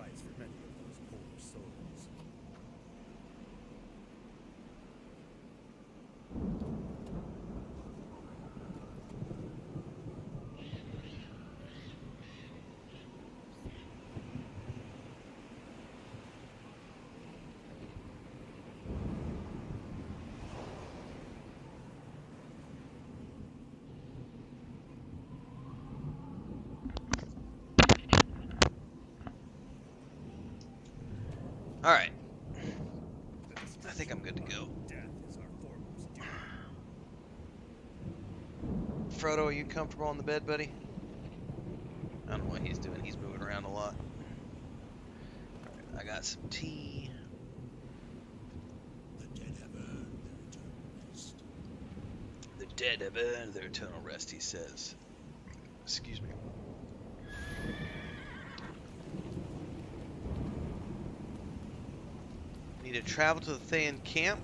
price for many of those poor souls. Alright. I think I'm good to go. Death is our foremost duty. Frodo, are you comfortable on the bed, buddy? I don't know what he's doing. He's moving around a lot. Alright, I got some tea. The dead have earned their eternal rest. The dead have earned their eternal rest, he says. Excuse me. Need to travel to the Thayan camp.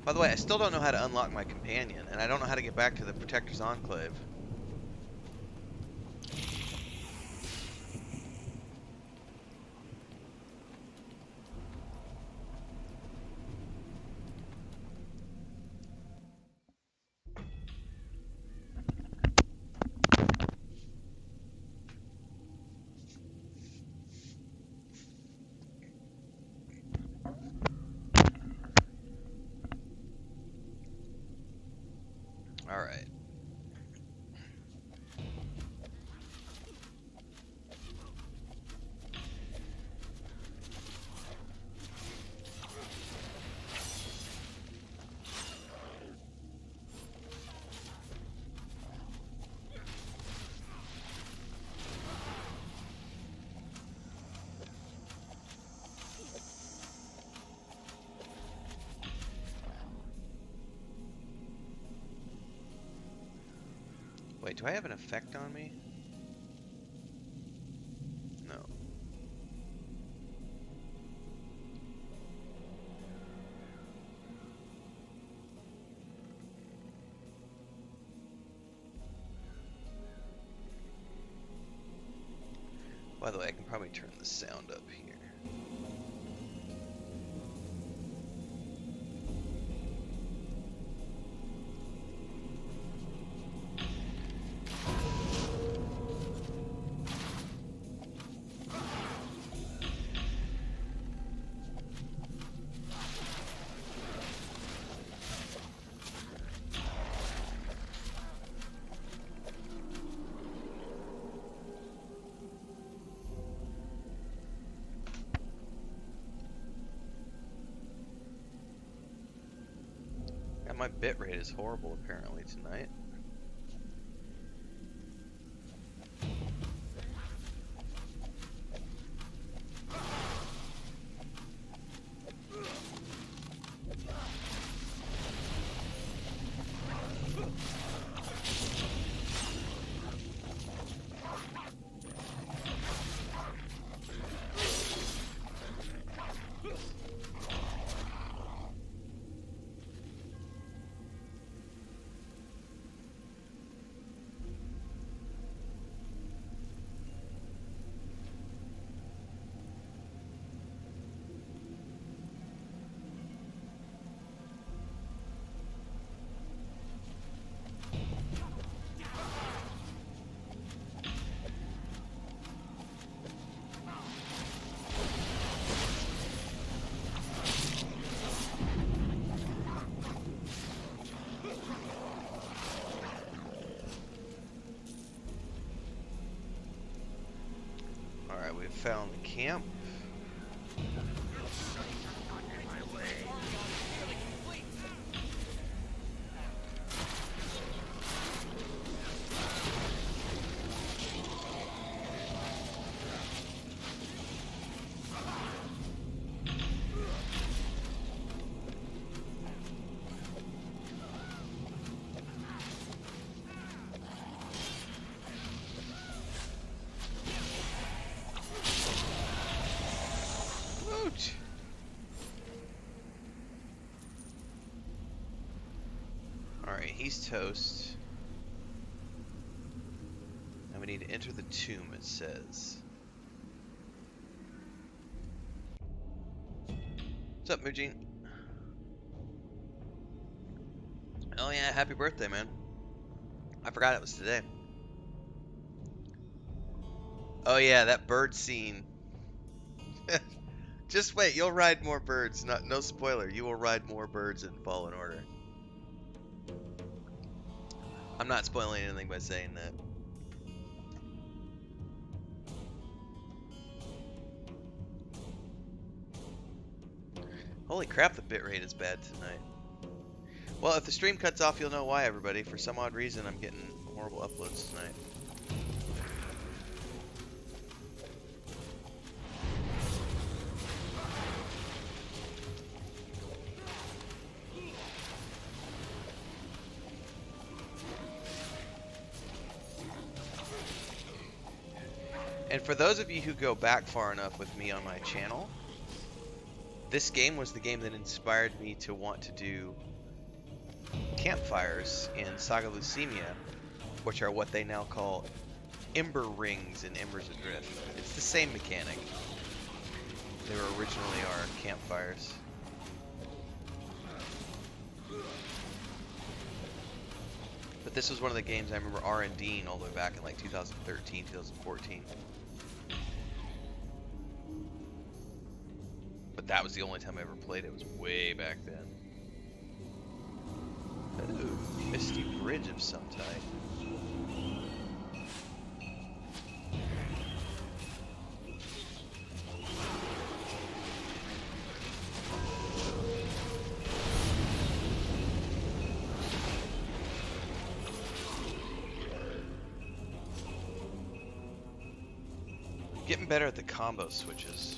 By the way, I still don't know how to unlock my companion, and I don't know how to get back to the Protector's Enclave. Alright. Wait, do I have an effect on me? No. By the way, I can probably turn the sound up here. And my bitrate is horrible apparently tonight. Alright, we've found the camp. Alright, he's toast. Now we need to enter the tomb, it says. What's up, Mujin? Oh yeah, happy birthday, man. I forgot it was today. Oh yeah, that bird scene. Just wait, you'll ride more birds. No spoiler, you will ride more birds in Fallen Order. I'm not spoiling anything by saying that. Holy crap, the bitrate is bad tonight. Well, if the stream cuts off, you'll know why, everybody. For some odd reason, I'm getting horrible uploads tonight. And for those of you who go back far enough with me on my channel, this game was the game that inspired me to want to do campfires in Saga Leucemia, which are what they now call Ember Rings in Embers Adrift. It's the same mechanic. They were originally our campfires. But this was one of the games I remember R&D'ing all the way back in like 2013, 2014. But that was the only time I ever played it. It was way back then. Ooh, misty bridge of some type. Getting better at the combo switches.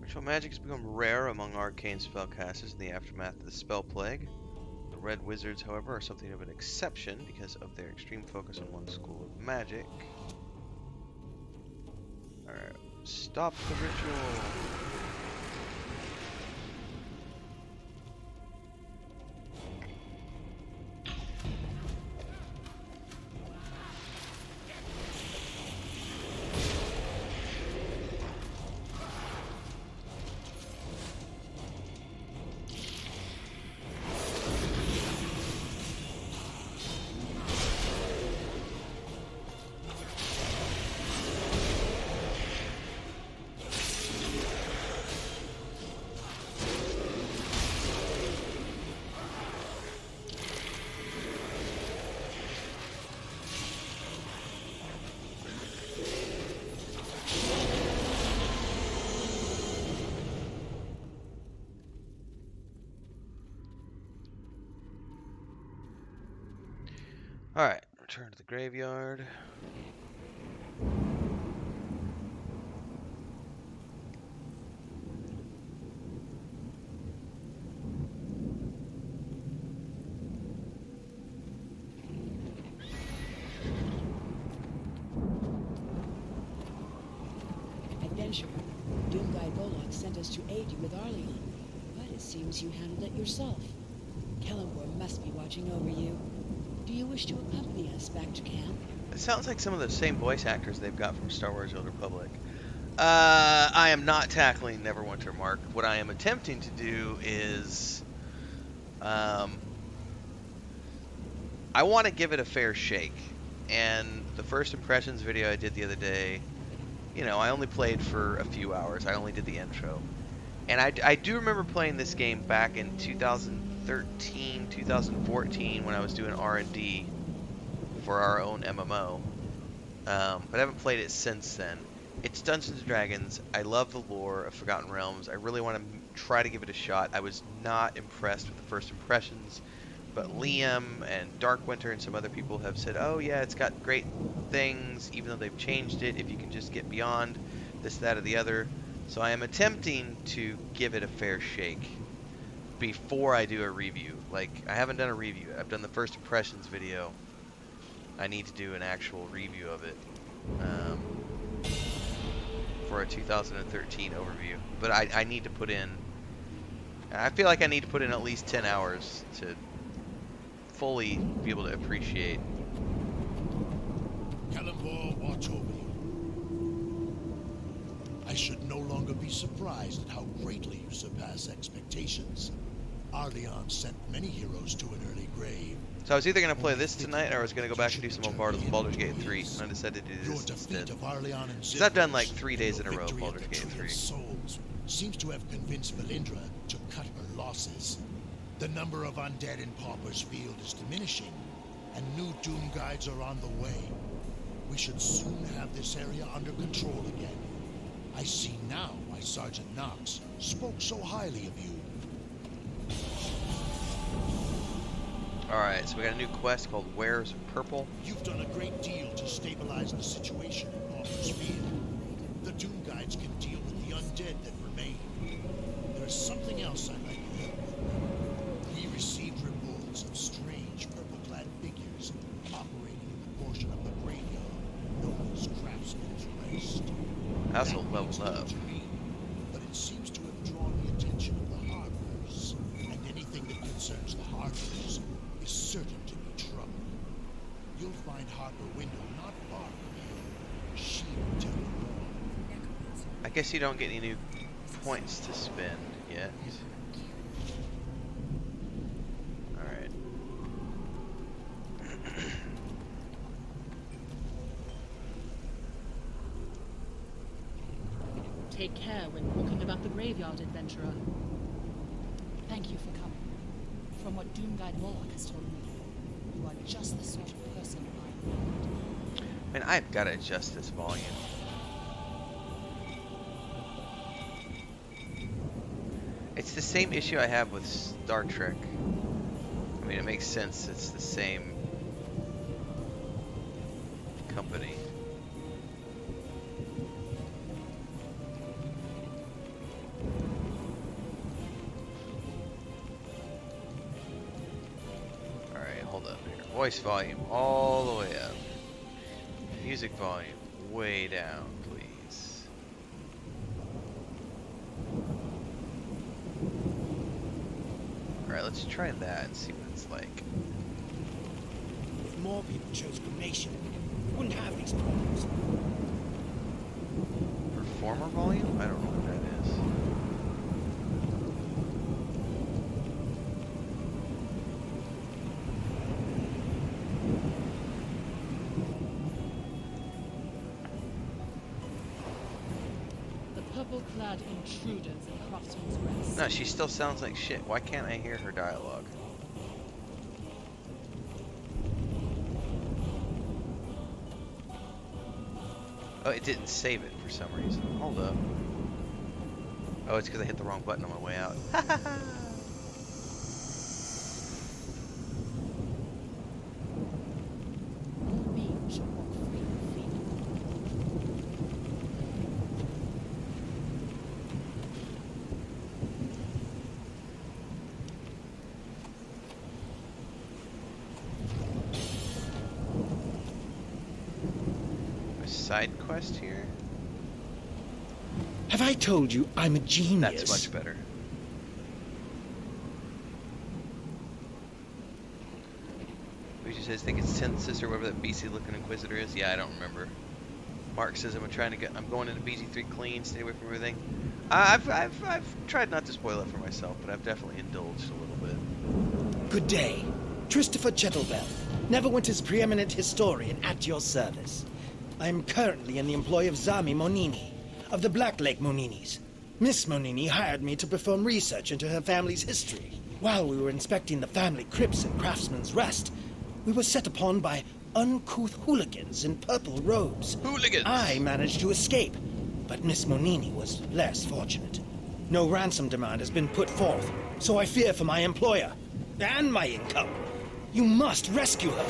Ritual magic has become rare among arcane spellcasters in the aftermath of the spell plague. The Red Wizards, however, are something of an exception because of their extreme focus on one school of magic. Alright, stop the ritual! graveyard. Adventurer, Doom Guy Vilosk sent us to aid you with Arleon, but it seems you handled it yourself. Kellenborg must be watching over you. Do you wish to accompany us back to camp? It sounds like some of the same voice actors they've got from Star Wars: Old Republic. I am not tackling Neverwinter, Mark. What I am attempting to do is, I want to give it a fair shake. And the first impressions video I did the other day, you know, I only played for a few hours. I only did the intro. And I do remember playing this game back in 2013, 2014 when I was doing R&D for our own MMO. But I haven't played it since then. It's Dungeons & Dragons. I love the lore of Forgotten Realms. I really want to try to give it a shot. I was not impressed with the first impressions, but Liam and Darkwinter and some other people have said, oh yeah, it's got great things, even though they've changed it, if you can just get beyond this, that, or the other. So I am attempting to give it a fair shake before I do a review. Like, I haven't done a review. I've done the first impressions video. I need to do an actual review of it for a 2013 overview. But I need to put in, I feel like I need to put in at least 10 hours to fully be able to appreciate. Kellenborg, watch over you. I should no longer be surprised at how greatly you surpass expectations. Arleon sent many heroes to an early grave. So I was either going to play this tonight or I was going to go back and do some more Baldur's Gate 3, and I decided to do this instead. Because I've done like 3 days in a row of Baldur's Gate 3. Souls seems to have convinced Valindra to cut her losses. The number of undead in Pauper's Field is diminishing, and new Doom Guides are on the way. We should soon have this area under control again. I see now why Sergeant Knox spoke so highly of you. Alright, so we got a new quest called Where's Purple? You've done a great deal to stabilize the situation in Pauper's Field. The Doom Guides can deal with the undead that remain. There's something else I'd like to help with. We received reports of strange purple-clad figures operating in the portion of the graveyard known as Craftsman's Rest. I also That leveled means up. little to me, but it seems to have drawn the attention of the Harpers, and anything that concerns the Harpers is certain to be trouble. You'll find Harper Window not far from here. She will tell you more. I guess you don't get any new points to spend yet. Alright. Take care when walking about the graveyard, adventurer. Thank you for coming. From what Doom Guide Vilosk has told me, you are just the sort of person I need. Man, I've got to adjust this volume. It's the same issue I have with Star Trek. I mean, it makes sense. It's the same company. Alright, hold up here. Voice volume all the way up. Music volume way down, please. Alright, let's try that and see what it's like. If more people chose cremation, we wouldn't have these problems. Performer volume? I don't know what that is. The purple-clad intruders in Craftsman's Rest. No, she still sounds like shit. Why can't I hear her dialogue? Oh, it didn't save it for some reason. Hold up. Oh, it's because I hit the wrong button on my way out. Be side quest here. Have I told you I'm a genius? That's much better. Luigi says, think it's Synthesis or whatever that BC looking Inquisitor is. Yeah, I don't remember. Mark says, I'm going into BZ3 clean, stay away from everything. I've tried not to spoil it for myself, but I've definitely indulged a little bit. Good day. Christopher Shadowfell, Neverwinter's preeminent historian at your service. I am currently in the employ of Zami Monini, of the Black Lake Moninis. Miss Monini hired me to perform research into her family's history. While we were inspecting the family crypts in Craftsman's Rest, we were set upon by uncouth hooligans in purple robes. Hooligans! I managed to escape, but Miss Monini was less fortunate. No ransom demand has been put forth, so I fear for my employer and my income. You must rescue her.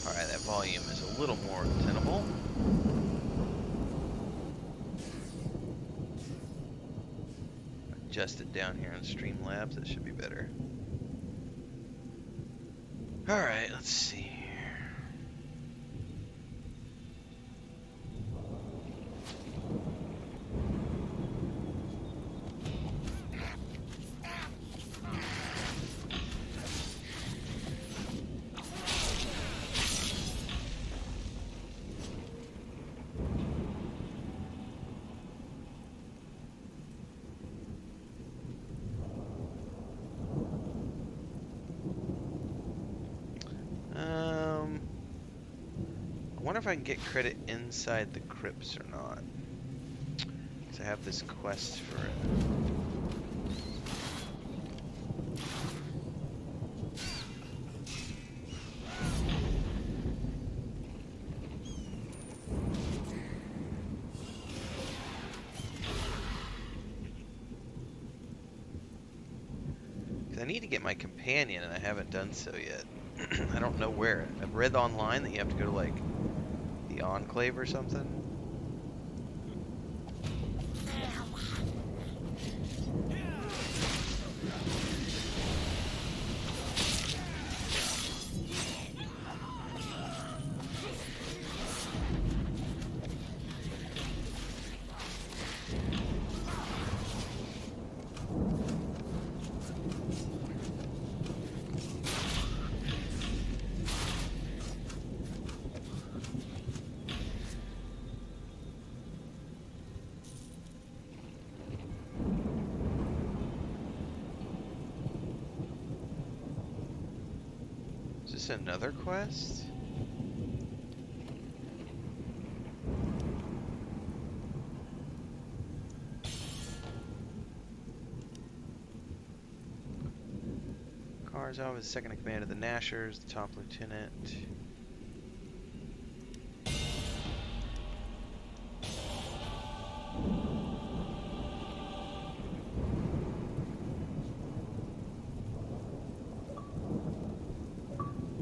Alright, that volume is a little more tenable. Adjust it down here on Streamlabs, that should be better. Alright, let's see here. I wonder if I can get credit inside the crypts or not. Because I have this quest for it. Because I need to get my companion and I haven't done so yet. I don't know where. I've read online that you have to go to like the Enclave or something. Is this another quest? Karzov is second in command of the Nashers, the top lieutenant.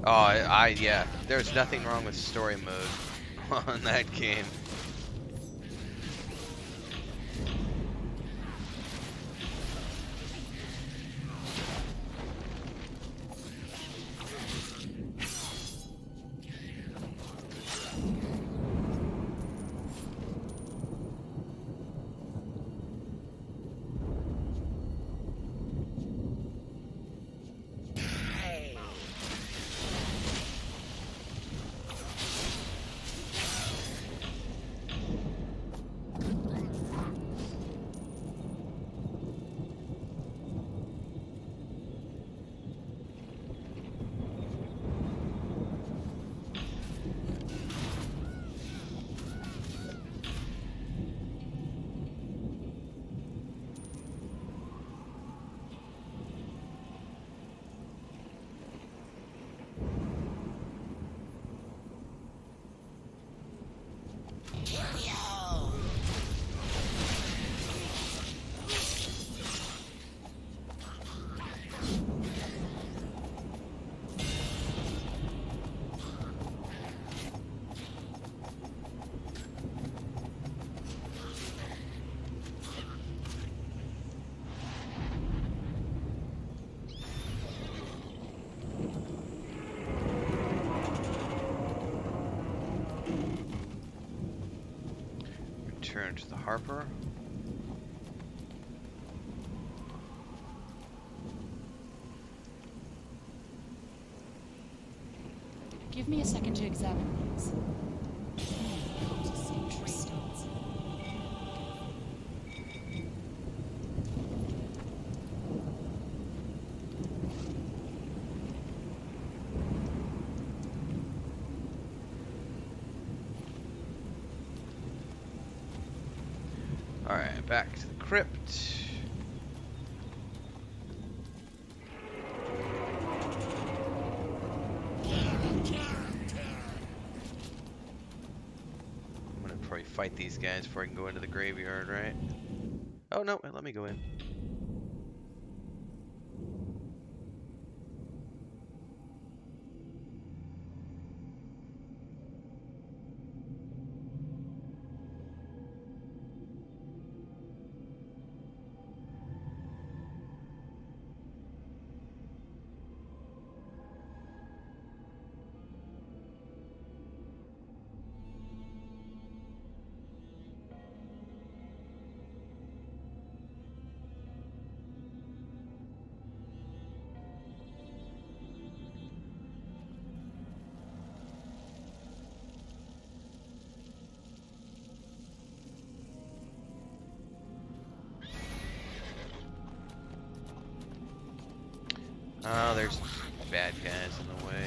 Oh, yeah. There's nothing wrong with story mode on that game. return to the Harper. Give me a second to examine these. Alright, back to the crypt. I'm gonna probably fight these guys before I can go into the graveyard, right? Oh no, let me go in. Oh, there's bad guys in the way.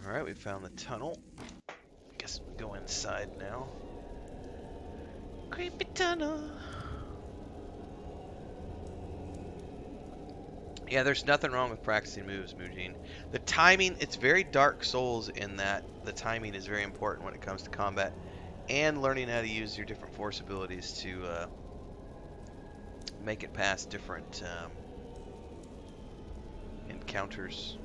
Alright, we found the tunnel. Guess we go inside now. Creepy tunnel. Yeah, there's nothing wrong with practicing moves, Mujin. The timing, it's very Dark Souls in that the timing is very important when it comes to combat. And learning how to use your different force abilities to make it past different encounters.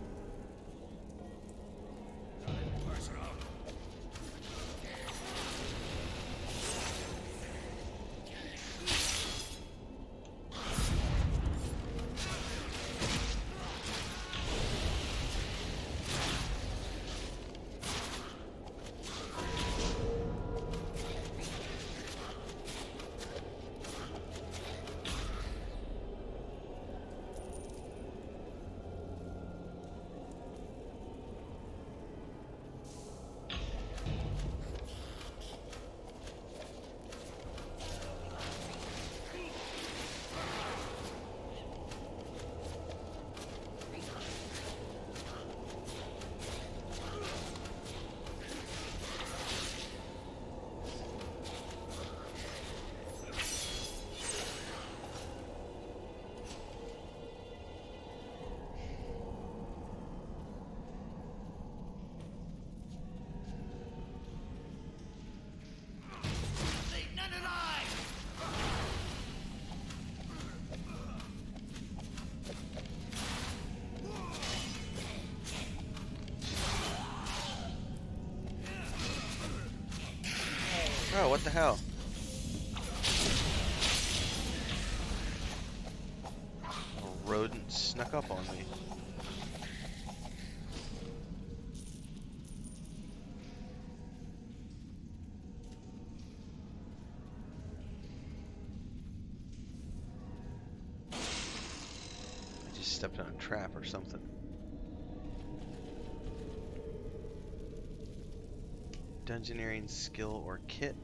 Oh, what the hell? A rodent snuck up on me. I just stepped on a trap or something. Dungeoneering skill or kit.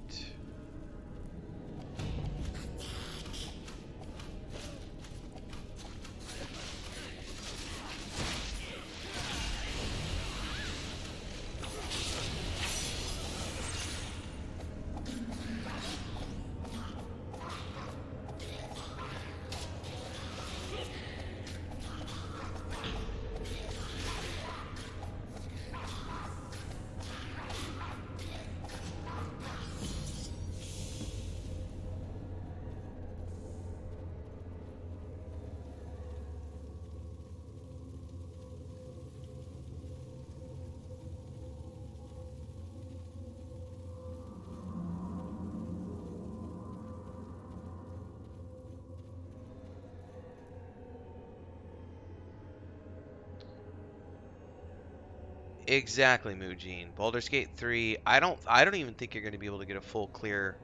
Exactly, Mujin. Baldur's Gate 3, I don't even think you're going to be able to get a full clear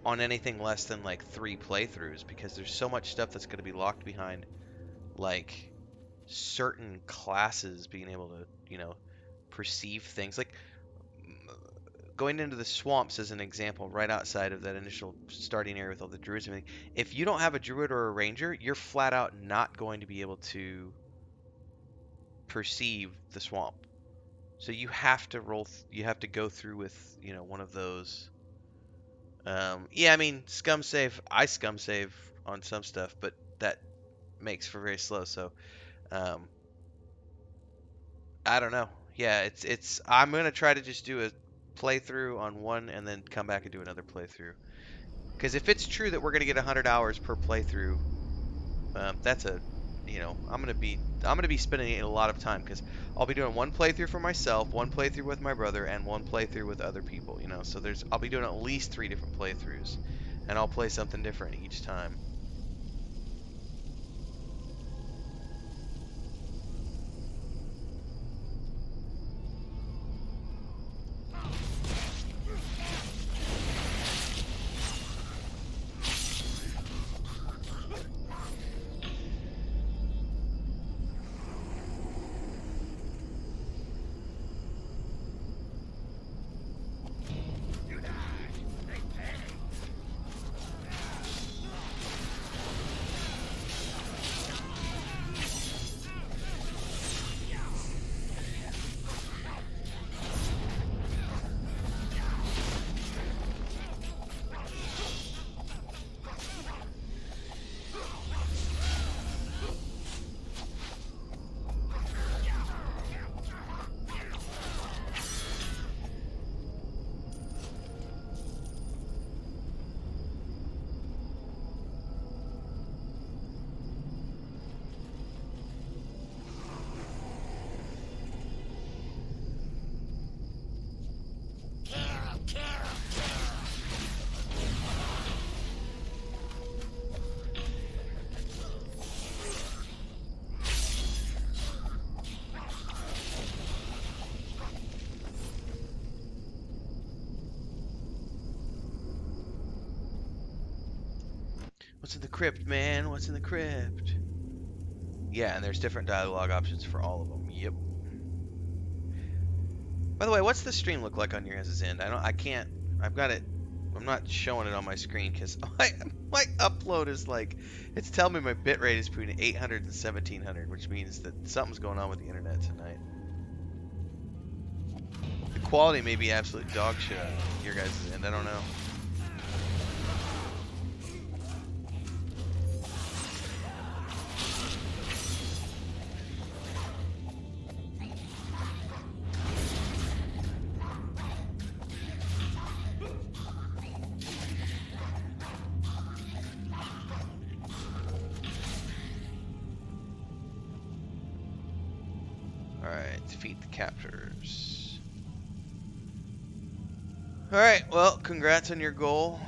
on anything less than like 3 playthroughs because there's so much stuff that's going to be locked behind like certain classes being able to, perceive things. Like going into the swamps as an example, right outside of that initial starting area with all the druids and everything. If you don't have a druid or a ranger, you're flat out not going to be able to perceive the swamp. So you have to you have to go through with, one of those. Yeah, I mean, scum save. I scum save on some stuff, but that makes for very slow. So, um, I don't know. Yeah, it's. I'm gonna try to just do a playthrough on one and then come back and do another playthrough. Because if it's true that we're gonna get 100 hours per playthrough, that's a, I'm gonna be spending a lot of time because I'll be doing one playthrough for myself, one playthrough with my brother, and one playthrough with other people. So I'll be doing at least 3 different playthroughs, and I'll play something different each time. What's in the crypt, man? What's in the crypt? Yeah, and there's different dialogue options for all of them. Yep. By the way, what's the stream look like on your guys' end? I've got it. I'm not showing it on my screen because my upload is like, it's telling me my bitrate is between 800 and 1700, which means that something's going on with the internet tonight. The quality may be absolute dog shit on your guys' end. I don't know. Defeat the captors. Alright, well, congrats on your goal.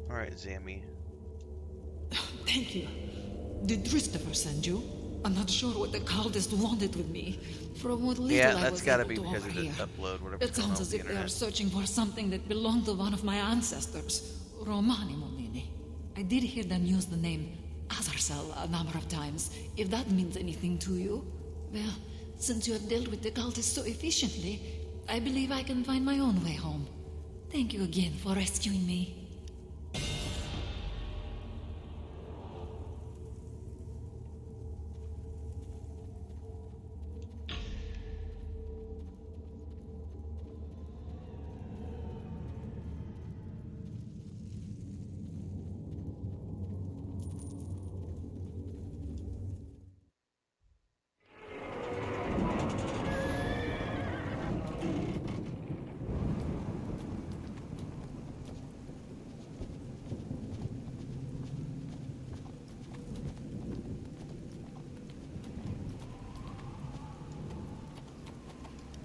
Alright, Zammy. Thank you. Did Christopher send you? I'm not sure what the cultists wanted with me. From what little Yeah, I that's was gotta able be to because of overhear. the upload, whatever. It sounds as if they are searching for something that belonged to one of my ancestors, Romani Monini. I did hear them use the name Azarsel a number of times. If that means anything to you, well, since you have dealt with the cultists so efficiently, I believe I can find my own way home. Thank you again for rescuing me.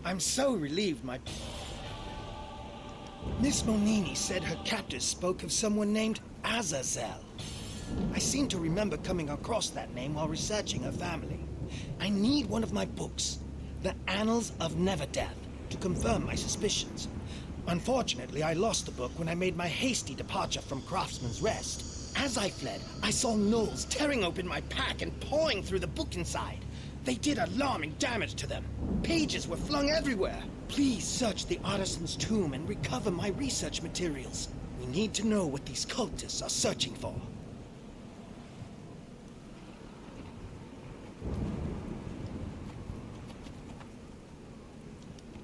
I'm so relieved Miss Monini said her captors spoke of someone named Azazel. I seem to remember coming across that name while researching her family. I need one of my books, The Annals of Neverdeath, to confirm my suspicions. Unfortunately, I lost the book when I made my hasty departure from Craftsman's Rest. As I fled, I saw gnolls tearing open my pack and pawing through the book inside. They did alarming damage to them. Pages were flung everywhere. Please search the artisan's tomb and recover my research materials. We need to know what these cultists are searching for.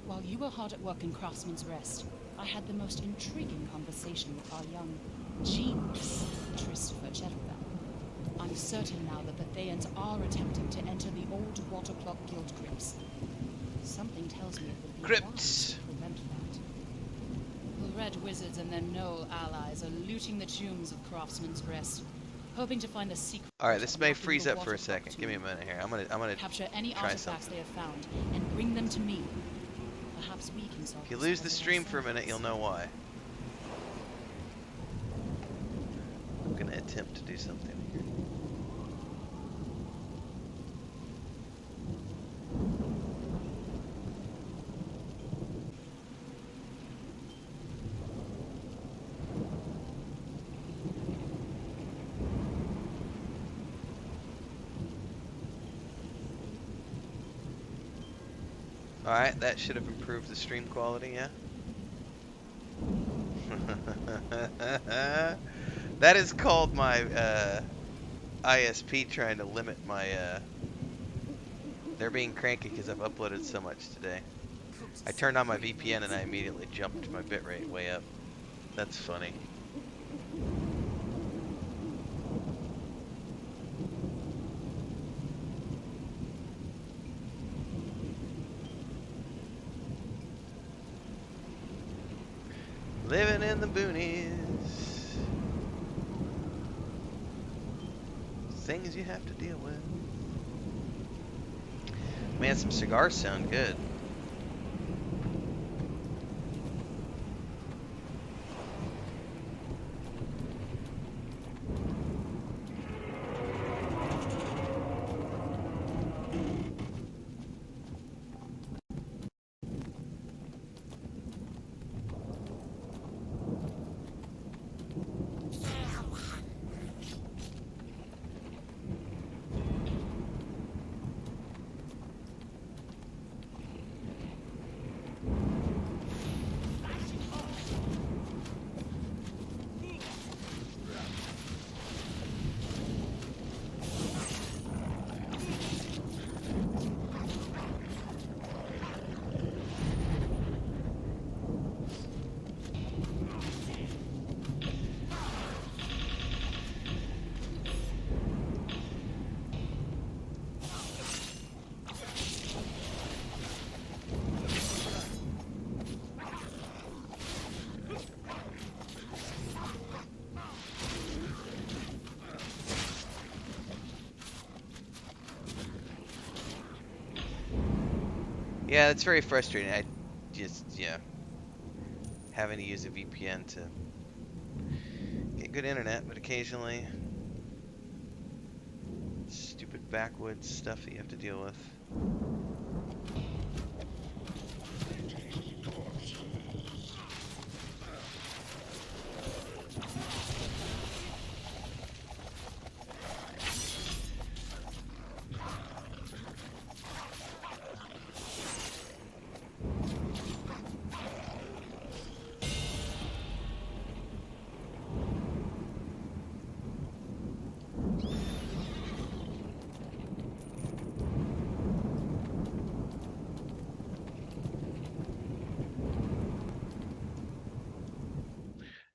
While you were hard at work in Craftsman's Rest, I had the most intriguing conversation with our young genius, Christopher Shadowfell. I'm certain now that the Thayans are attempting to enter the old Watercloak Guild crypts. Something tells me it would be Crypts. wise to prevent that. The Red Wizards and their Gnoll allies are looting the tombs of Craftsman's Rest, hoping to find the secret. All right, this may unlocking freeze the up for a Watercloak second. Give me a tomb. minute here. I'm gonna Capture any try artifacts something. they have found and bring them to me. Perhaps we can solve If you this lose the puzzle stream for a minute, ourselves. you'll know why. I'm gonna attempt to do something here. Alright, that should have improved the stream quality, yeah? That is called my ISP trying to limit my they're being cranky because I've uploaded so much today. I turned on my VPN and I immediately jumped my bitrate way up. That's funny. Living in the boonies. Things you have to deal with. Man, some cigars sound good. Yeah, it's very frustrating. I just, yeah, having to use a VPN to get good internet, but occasionally stupid backwoods stuff that you have to deal with.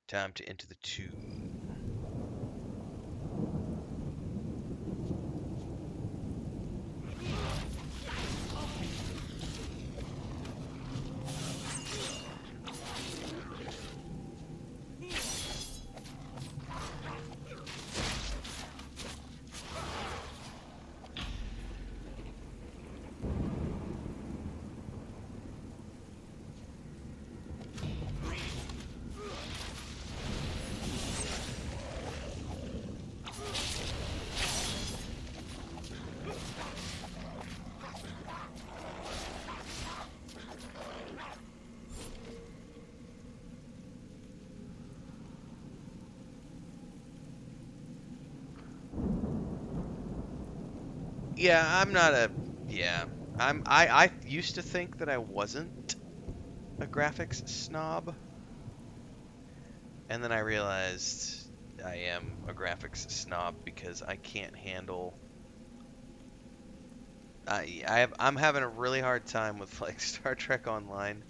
Time to enter the tomb. Yeah, I'm not a. Yeah, I used to think that I wasn't a graphics snob, and then I realized I am a graphics snob because I can't handle. I'm having a really hard time with like Star Trek Online,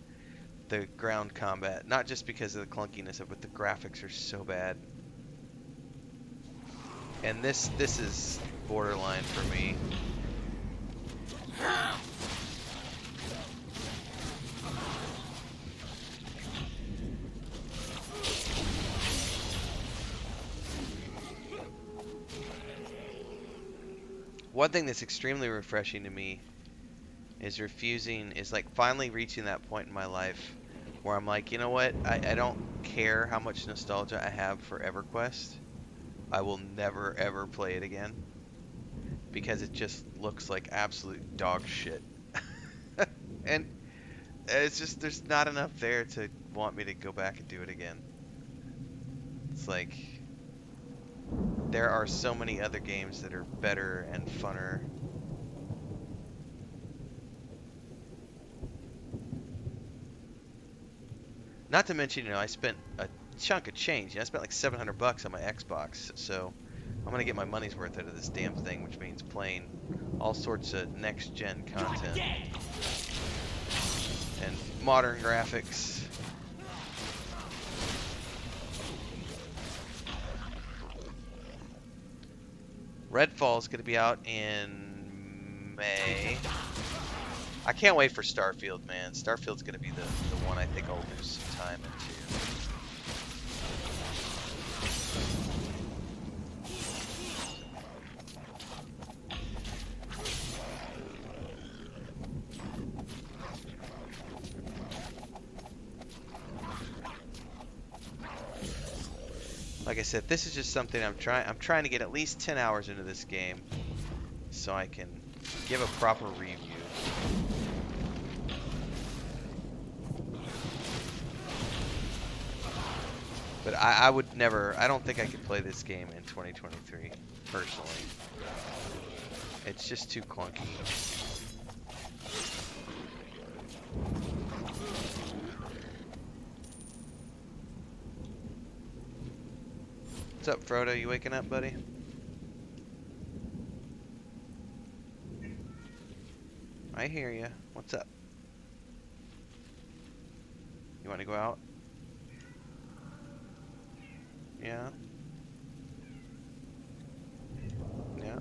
the ground combat, not just because of the clunkiness of it, but the graphics are so bad. And this is borderline for me. One thing that's extremely refreshing to me is finally reaching that point in my life where I'm like, you know what? I don't care how much nostalgia I have for EverQuest. I will never ever play it again because it just looks like absolute dog shit. And it's just there's not enough there to want me to go back and do it again. It's like there are so many other games that are better and funner. Not to mention, I spent a chunk of change. I spent like $700 on my Xbox, so I'm gonna get my money's worth out of this damn thing, which means playing all sorts of next-gen content and modern graphics. Redfall is gonna be out in May. I can't wait for Starfield, man. Starfield's gonna be the one I think I'll lose some time into. Like I said, this is just something I'm trying to get at least 10 hours into this game so I can give a proper review. But I would never, I don't think I could play this game in 2023, personally. It's just too clunky. What's up, Frodo? You waking up, buddy? I hear you. What's up? You want to go out? Yeah. Yeah.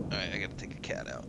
Alright, I gotta take a cat out.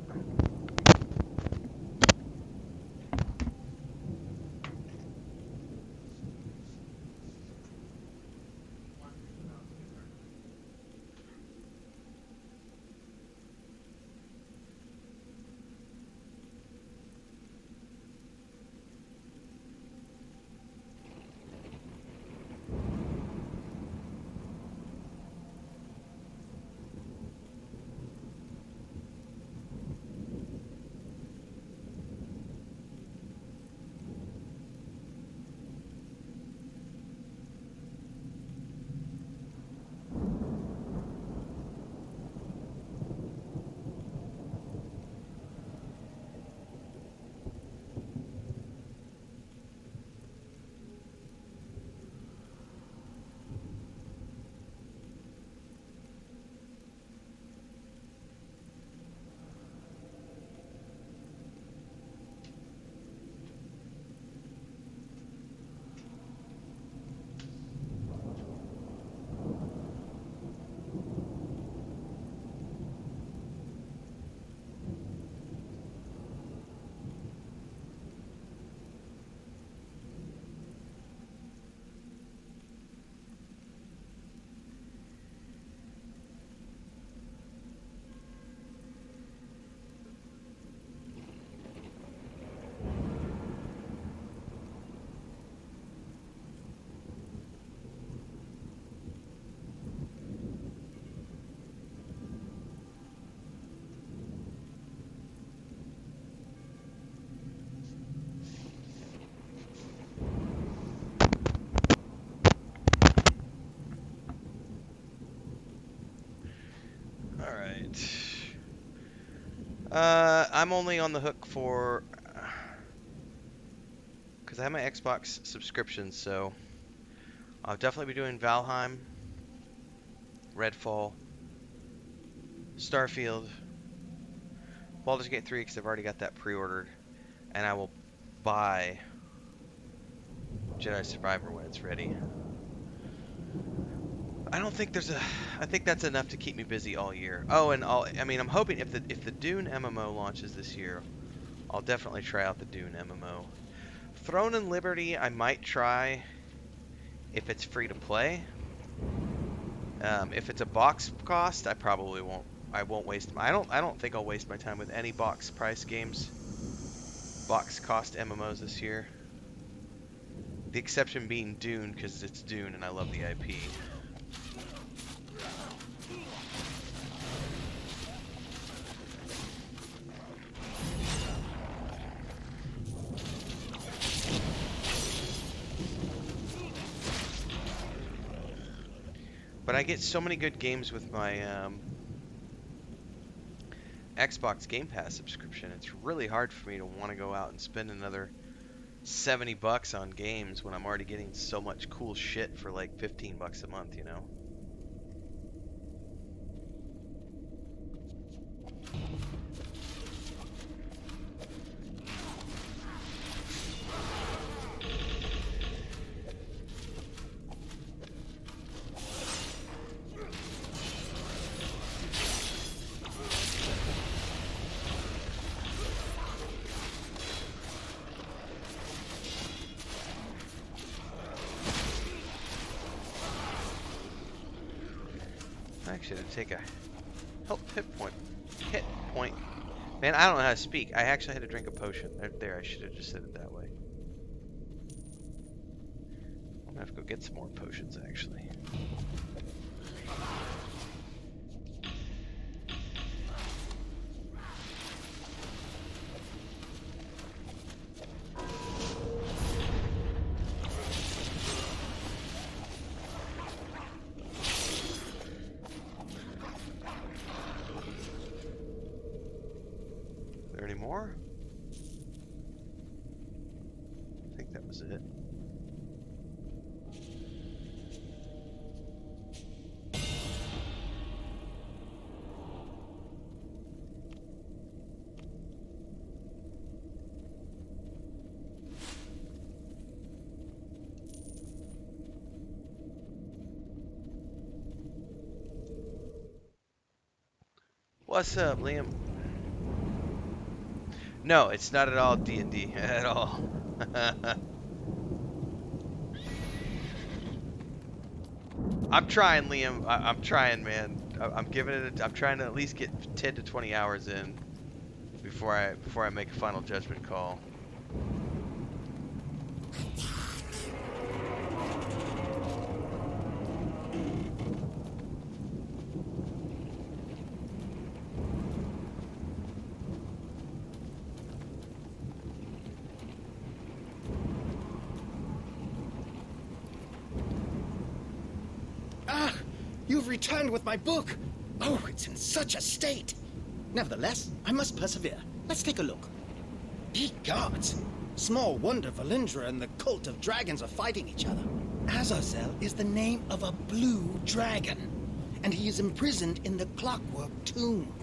I'm only on the hook for... because I have my Xbox subscription, so I'll definitely be doing Valheim, Redfall, Starfield, Baldur's Gate 3 because I've already got that pre-ordered, and I will buy Jedi Survivor when it's ready. I don't think there's a... I think that's enough to keep me busy all year. Oh, and I mean, I'm hoping if the Dune MMO launches this year, I'll definitely try out the Dune MMO. Throne and Liberty, I might try if it's free to play. If it's a box cost, I probably won't. I won't waste. I don't think I'll waste my time with any box price games, box cost MMOs this year. The exception being Dune, because it's Dune and I love the IP. But I get so many good games with my Xbox Game Pass subscription. It's really hard for me to want to go out and spend another $70 on games when I'm already getting so much cool shit for like $15 a month, you know? Actually, to take a hit point. Man, I don't know how to speak. I actually had to drink a potion. There, I should have just said it that way. I'm gonna have to go get some more potions, actually. Any more? I think that was it. What's up, Liam? No, it's not at all D&D at all. I'm trying, Liam. I'm trying, man. I'm giving it. I'm trying to at least get 10 to 20 hours in before I make a final judgment call. You've returned with my book. Oh, it's in such a state. Nevertheless, I must persevere. Let's take a look. Ye gods! Small wonder Valindra and the cult of dragons are fighting each other. Azazel is the name of a blue dragon, and he is imprisoned in the clockwork tomb.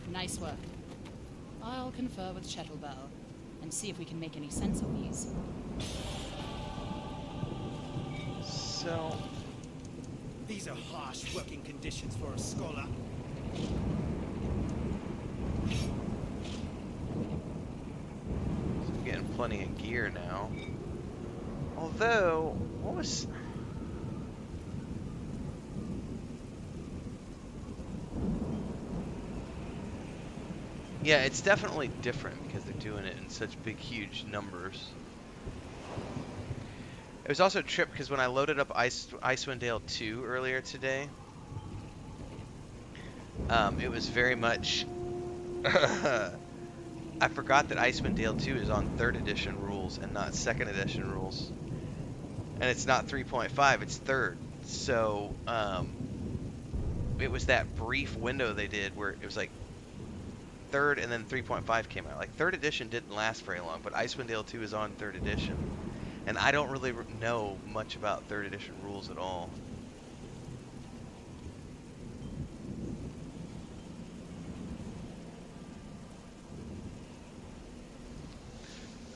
Nice work. I'll confer with Shadowfell and see if we can make any sense of these. So... These are harsh working conditions for a scholar. I'm getting plenty of gear now. Although, what was... Yeah, it's definitely different because they're doing it in such big, huge numbers. It was also a trip because when I loaded up Icewind Dale 2 earlier today, it was very much... I forgot that Icewind Dale 2 is on 3rd edition rules and not 2nd edition rules. And it's not 3.5, it's 3rd. So, it was that brief window they did where it was like 3rd and then 3.5 came out. Like 3rd edition didn't last very long, but Icewind Dale 2 is on 3rd edition. And I don't really know much about 3rd edition rules at all.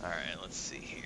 Alright, let's see here.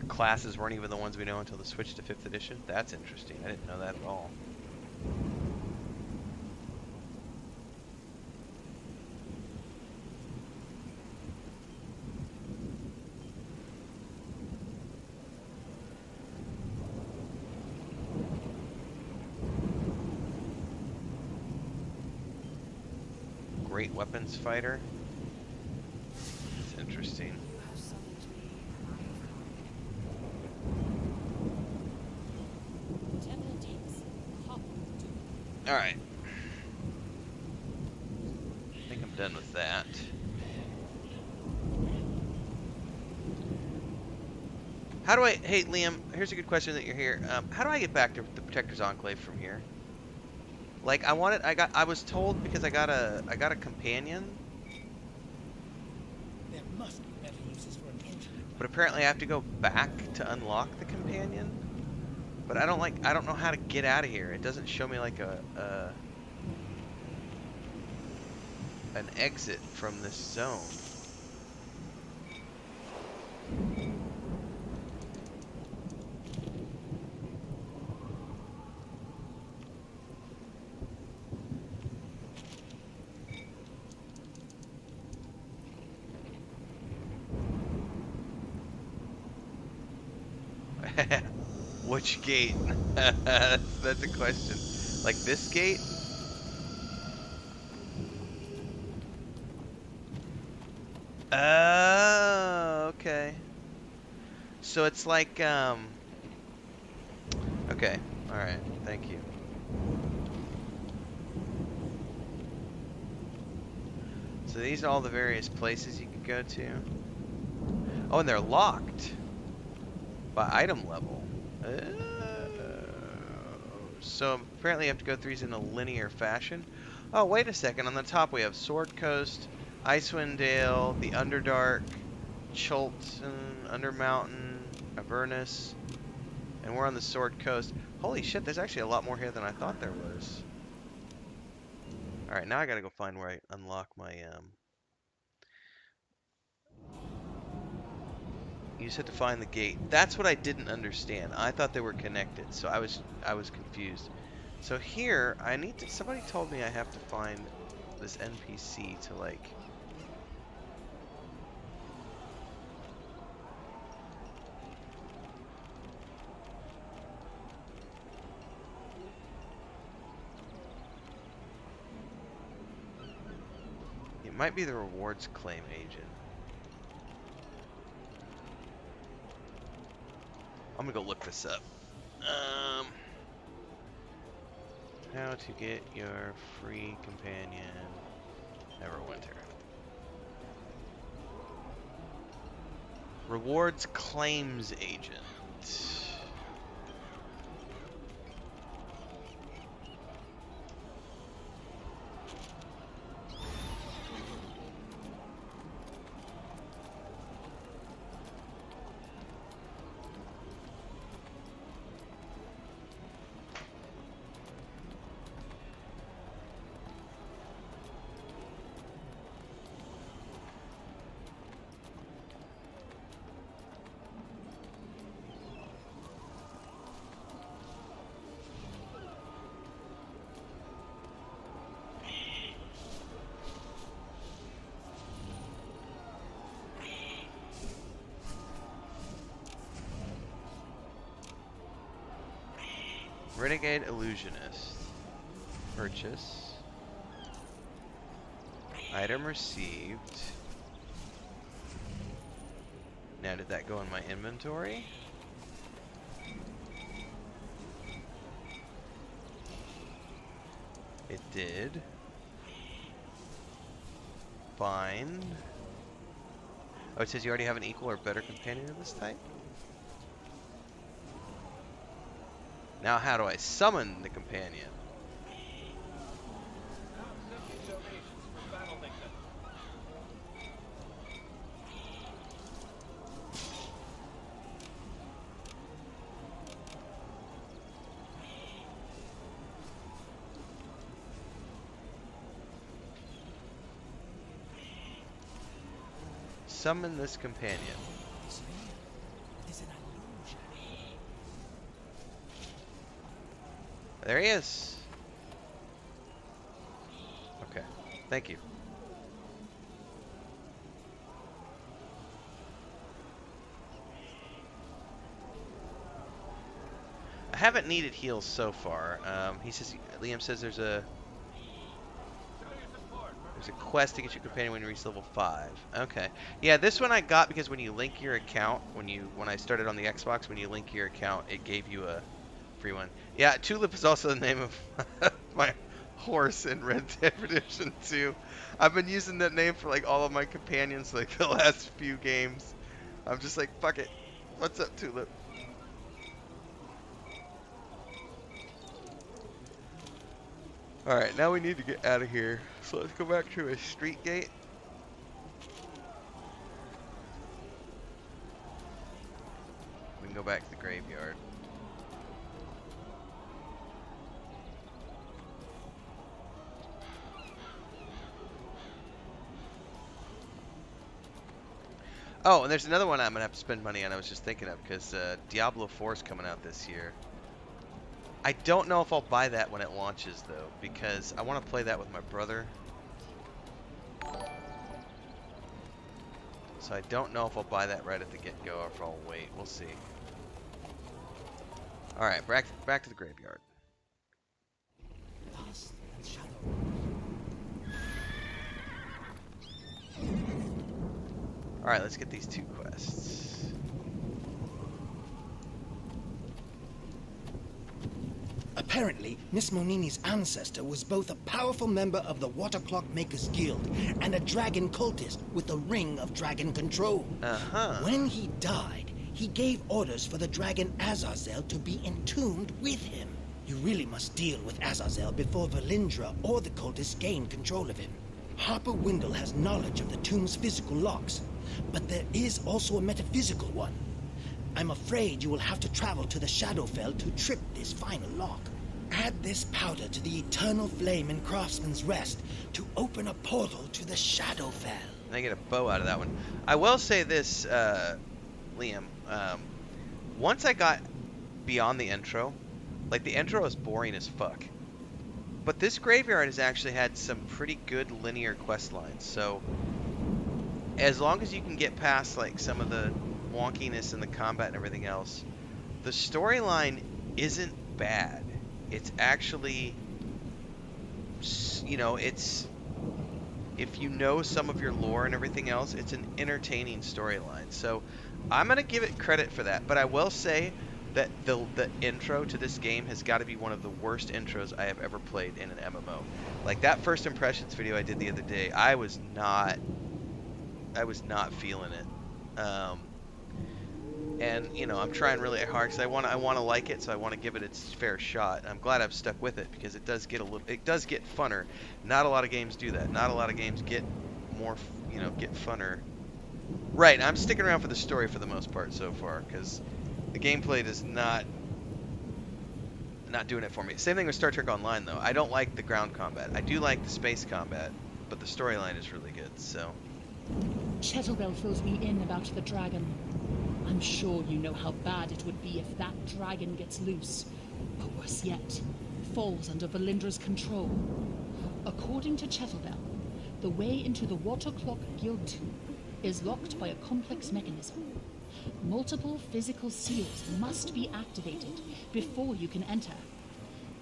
Classes weren't even the ones we know until the switch to 5th edition. That's interesting. I didn't know that at all. Great weapons fighter. That's interesting. Alright. I think I'm done with that. How do I... Hey, Liam, here's a good question that you're here. How do I get back to the Protector's Enclave from here? Like, I was told because I got a companion. There must be better uses for an engine. But apparently I have to go back to unlock the companion. But I don't know how to get out of here. It doesn't show me like an exit from this zone. Which gate? That's a question. Like this gate? Oh, okay. So it's like, okay. Alright, thank you. So these are all the various places you can go to. Oh, and they're locked by item level. So apparently you have to go through these in a linear fashion. Oh, wait a second. On the top we have Sword Coast, Icewind Dale, the Underdark, Chulton, Undermountain, Avernus, and we're on the Sword Coast. Holy shit, there's actually a lot more here than I thought there was. Alright, now I gotta go find where I unlock my, You just had to find the gate. That's what I didn't understand. I thought they were connected, so I was confused. So here, somebody told me I have to find this NPC to like... It might be the rewards claim agent. I'm gonna go look this up. How to get your free companion, Neverwinter. Rewards claims agent. Renegade Illusionist. Purchase. Item received. Now, did that go in my inventory? It did. Bind. Oh, it says you already have an equal or better companion of this type? Now how do I summon the companion? Summon this companion. There he is. Okay, thank you. I haven't needed heals so far. Liam says there's a quest to get your companion when you reach level 5. Okay. Yeah, this one I got because when you link your account, when I started on the Xbox, when you link your account, it gave you a free one. Yeah, Tulip is also the name of my horse in Red Dead Redemption 2. I've been using that name for like all of my companions like the last few games. I'm just like, fuck it. What's up, Tulip? Alright, now we need to get out of here. So let's go back to a street gate. We can go back to the graveyard. Oh, and there's another one I'm going to have to spend money on I was just thinking of, because Diablo 4 is coming out this year. I don't know if I'll buy that when it launches, though, because I want to play that with my brother. So I don't know if I'll buy that right at the get-go or if I'll wait. We'll see. Alright, back to the graveyard. Alright, let's get these 2 quests. Apparently, Miss Monini's ancestor was both a powerful member of the Water Clock Makers Guild and a dragon cultist with a ring of dragon control. When he died, he gave orders for the dragon Azazel to be entombed with him. You really must deal with Azazel before Valindra or the cultists gain control of him. Harper Windle has knowledge of the tomb's physical locks, but there is also a metaphysical one. I'm afraid you will have to travel to the Shadowfell to trip this final lock. Add this powder to the eternal flame in Craftsman's Rest to open a portal to the Shadowfell. And I get a bow out of that one. I will say this, Liam. Once I got beyond the intro, like the intro is boring as fuck. But this graveyard has actually had some pretty good linear quest lines. So as long as you can get past like some of the wonkiness in the combat and everything else, the storyline isn't bad. It's actually, you know, it's, if you know some of your lore and everything else, it's an entertaining storyline. So I'm going to give it credit for that. But I will say that the intro to this game has got to be one of the worst intros I have ever played in an MMO. Like that first impressions video I did the other day, I was not feeling it. And you know, I'm trying really hard because I want to like it, so I want to give it its fair shot. I'm glad I've stuck with it because it does get funner. Not a lot of games do that. Not a lot of games get more, get funner. Right, I'm sticking around for the story for the most part so far because the gameplay is not doing it for me. Same thing with Star Trek Online though. I don't like the ground combat. I do like the space combat, but the storyline is really good. So Shadowfell fills me in about the dragon. I'm sure you know how bad it would be if that dragon gets loose, or worse yet, falls under Valindra's control. According to Shadowfell, the way into the Water Clock Guild tomb is locked by a complex mechanism. Multiple physical seals must be activated before you can enter.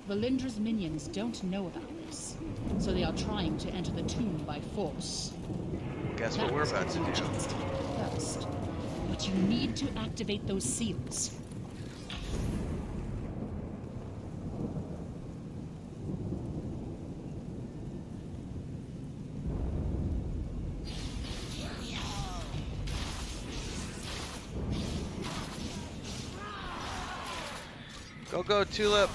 Valindra's minions don't know about this, so they are trying to enter the tomb by force. Guess what we're about to do. First, but you need to activate those seals. Go, go, Tulip!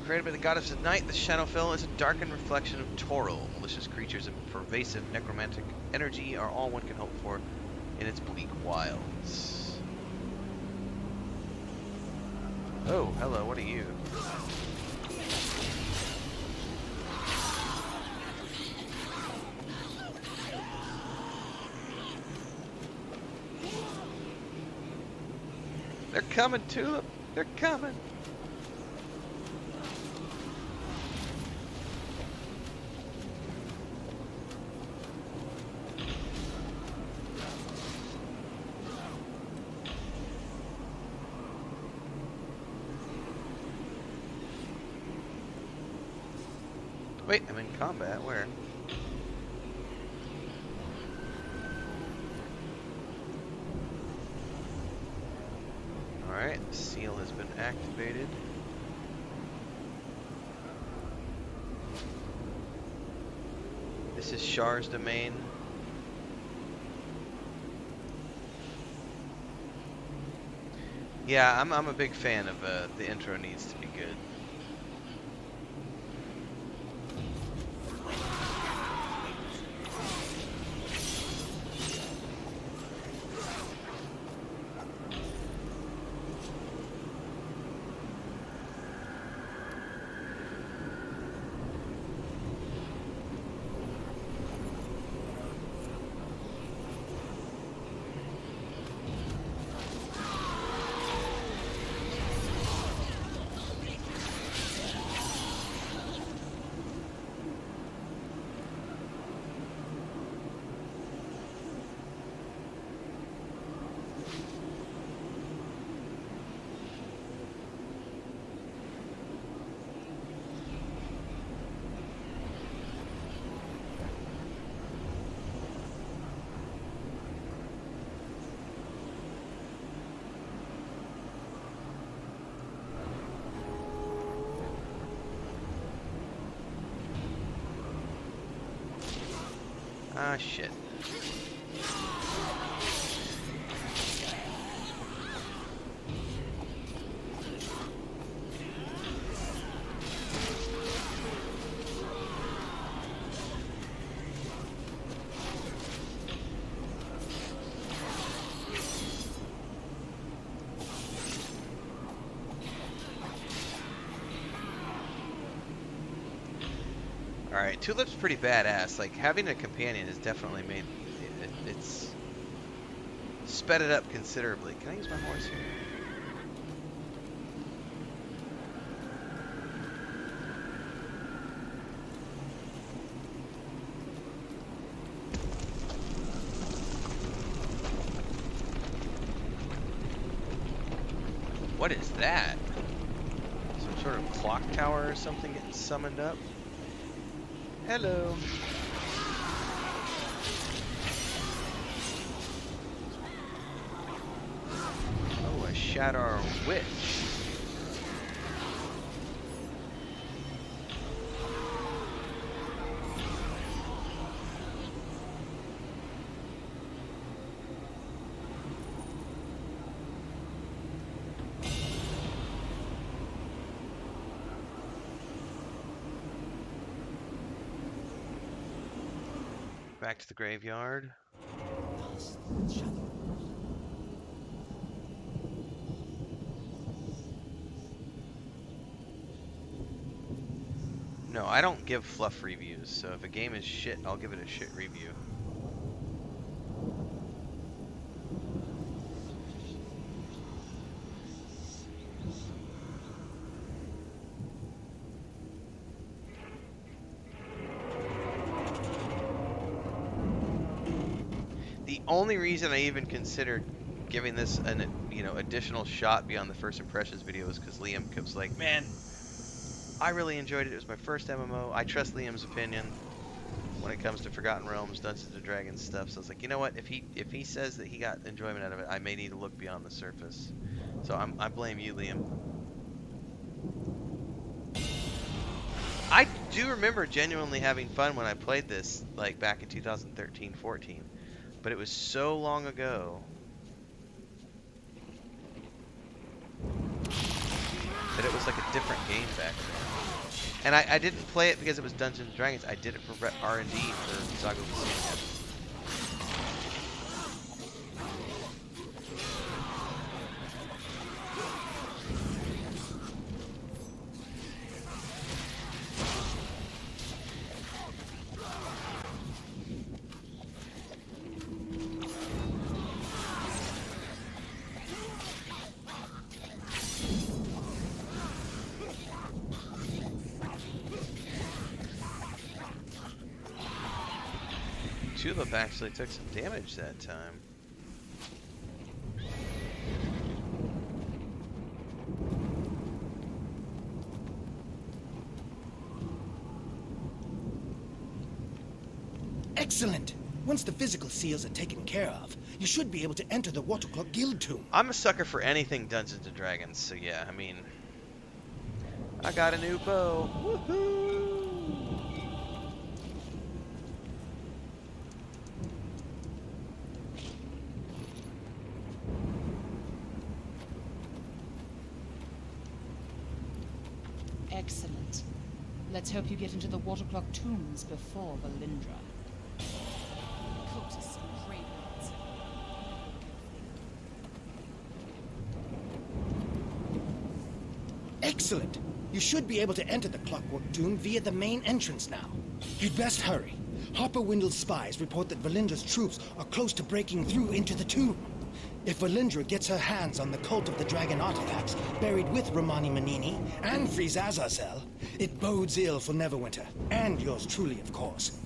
Created by the goddess of night, the Shadowfell is a darkened reflection of Toril. Malicious creatures and pervasive necromantic energy are all one can hope for in its bleak wilds. Oh, hello, what are you? They're coming, Tulip! They're coming! Wait, I'm in combat. Where? Alright, the seal has been activated. This is Shar's domain. Yeah, I'm a big fan of the intro needs to be good. Ah, shit. Alright, Tulip's pretty badass. Like, having a companion has definitely made it's sped it up considerably. Can I use my horse here? What is that? Some sort of clock tower or something getting summoned up? Hello. Oh, a Shadar witch. Back to the graveyard. No, I don't give fluff reviews, so if a game is shit, I'll give it a shit review. The only reason I even considered giving this an additional shot beyond the first impressions video is because Liam was like, man, I really enjoyed it. It was my first MMO. I trust Liam's opinion when it comes to Forgotten Realms, Dungeons and Dragons stuff. So I was like, you know what? If he says that he got enjoyment out of it, I may need to look beyond the surface. So I blame you, Liam. I do remember genuinely having fun when I played this, like back in 2013-14, but it was so long ago that it was like a different game back then. And I didn't play it because it was Dungeons & Dragons. I did it for R&D for Saga of the Sea. Tulip actually took some damage that time. Excellent! Once the physical seals are taken care of, you should be able to enter the Watercloak Guild tomb. I'm a sucker for anything Dungeons & Dragons, so yeah, I mean, I got a new bow. Woohoo! Excellent. Let's hope you get into the Watercloak tombs before Valindra. Cultists and graveyards. Excellent! You should be able to enter the Clockwork Tomb via the main entrance now. You'd best hurry. Harper Windle's spies report that Valindra's troops are close to breaking through into the tomb. If Valindra gets her hands on the Cult of the Dragon artifacts buried with Romani Monini and frees Azazel, it bodes ill for Neverwinter, and yours truly, of course.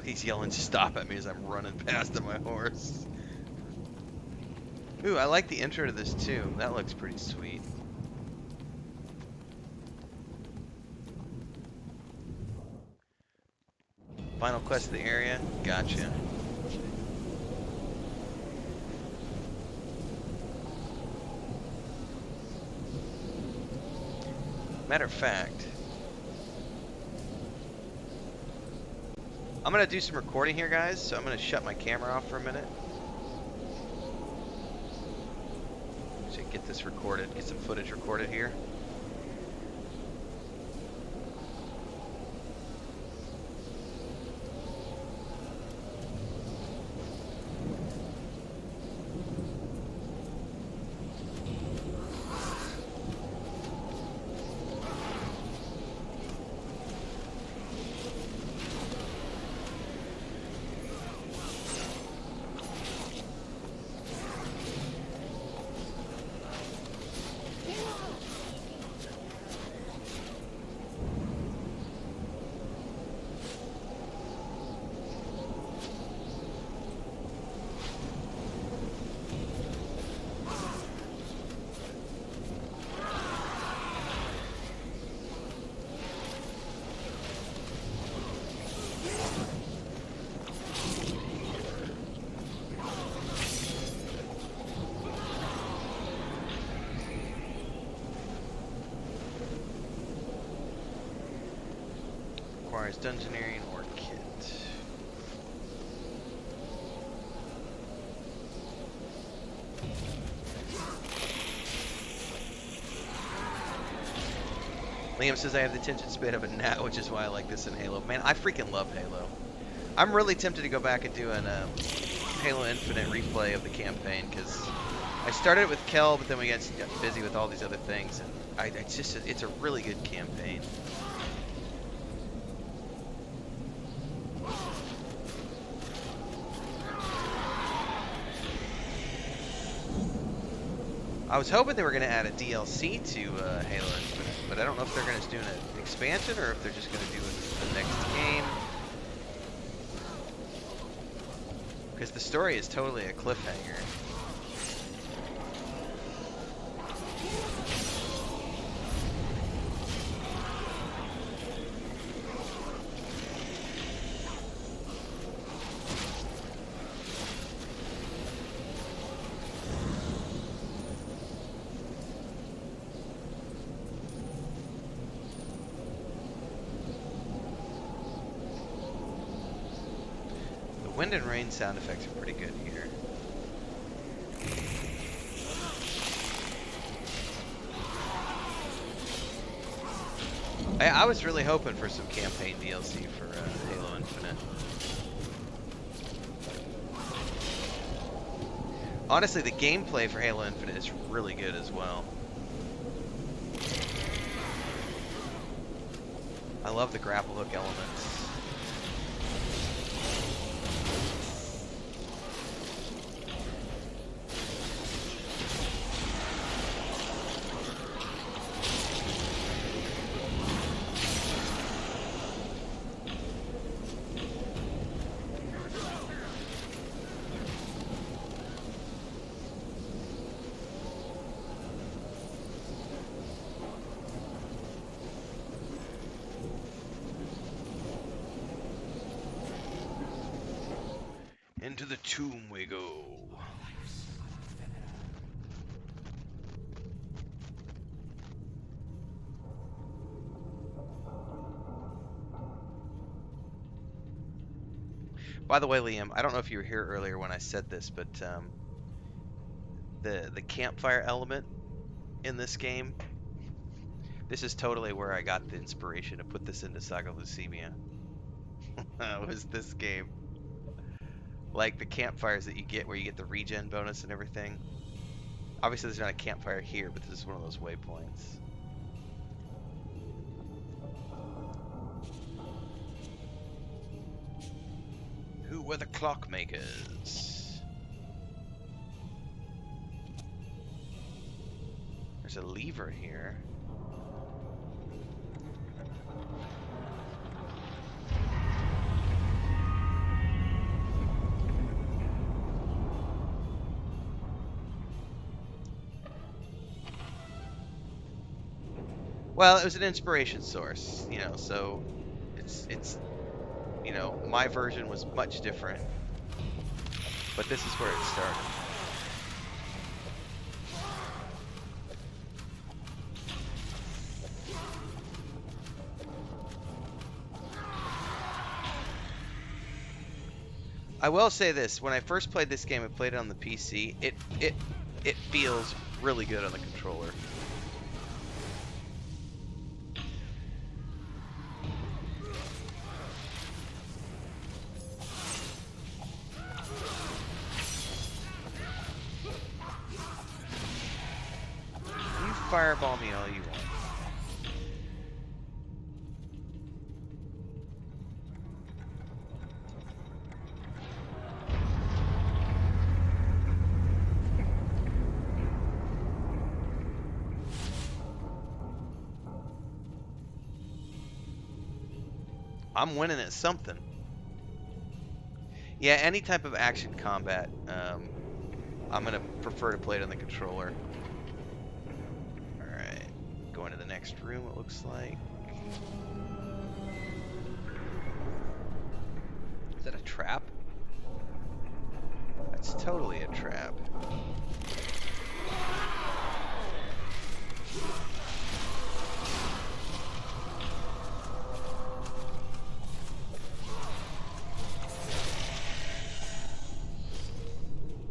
He's yelling stop at me as I'm running past on my horse. Ooh, I like the intro to this too. That looks pretty sweet. Final quest of the area. Gotcha. Matter of fact, I'm gonna do some recording here, guys, so I'm gonna shut my camera off for a minute. So get this recorded, get some footage recorded here. Requires dungeoneering or kit. Liam says I have the attention span of a gnat, which is why I like this in Halo. Man, I freaking love Halo. I'm really tempted to go back and do an Halo Infinite replay of the campaign, because I started it with Kel, but then we got busy with all these other things, and it's a really good campaign. I was hoping they were going to add a DLC to Halo Infinite, but I don't know if they're going to do an expansion or if they're just going to do the next game. Because the story is totally a cliffhanger. Wind and rain sound effects are pretty good here. I was really hoping for some campaign DLC for Halo Infinite. Honestly, the gameplay for Halo Infinite is really good as well. I love the grapple hook elements. Into the tomb we go. By the way, Liam, I don't know if you were here earlier when I said this, but the campfire element in this game, this is totally where I got the inspiration to put this into Saga Leucemia. Was this game. Like the campfires that you get where you get the regen bonus and everything. Obviously there's not a campfire here, but this is one of those waypoints. Who were the clockmakers? There's a lever here. Well, it was an inspiration source, you know, so it's you know, my version was much different, but this is where it started. I will say this, when I first played this game, I played it on the PC, it feels really good on the controller. Fireball me all you want. I'm winning at something. Yeah, any type of action combat, I'm gonna prefer to play it on the controller. Going to the next room, it looks like. Is that a trap? That's totally a trap.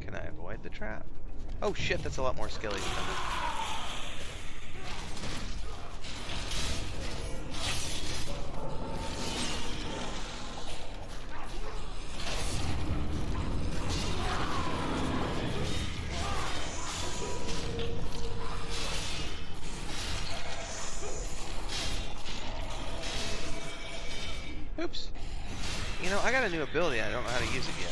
Can I avoid the trap? Oh shit, that's a lot more skellies coming. know, I got a new ability. I don't know how to use it yet.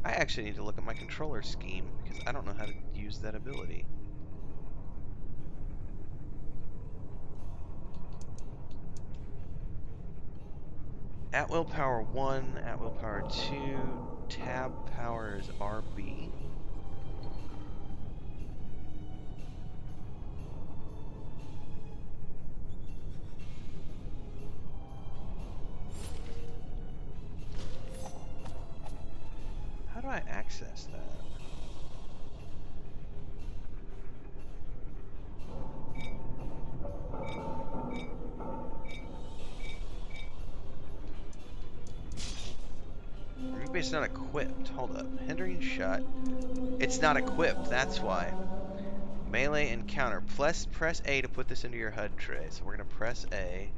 I actually need to look at my controller scheme because I don't know how to use that ability. At will power 1, at will power 2, tab power is RB. How do I access that? Maybe it's not equipped. Hold up. Hindering shot. It's not equipped, that's why. Melee and counter. Press A to put this into your HUD tray. So we're going to press A.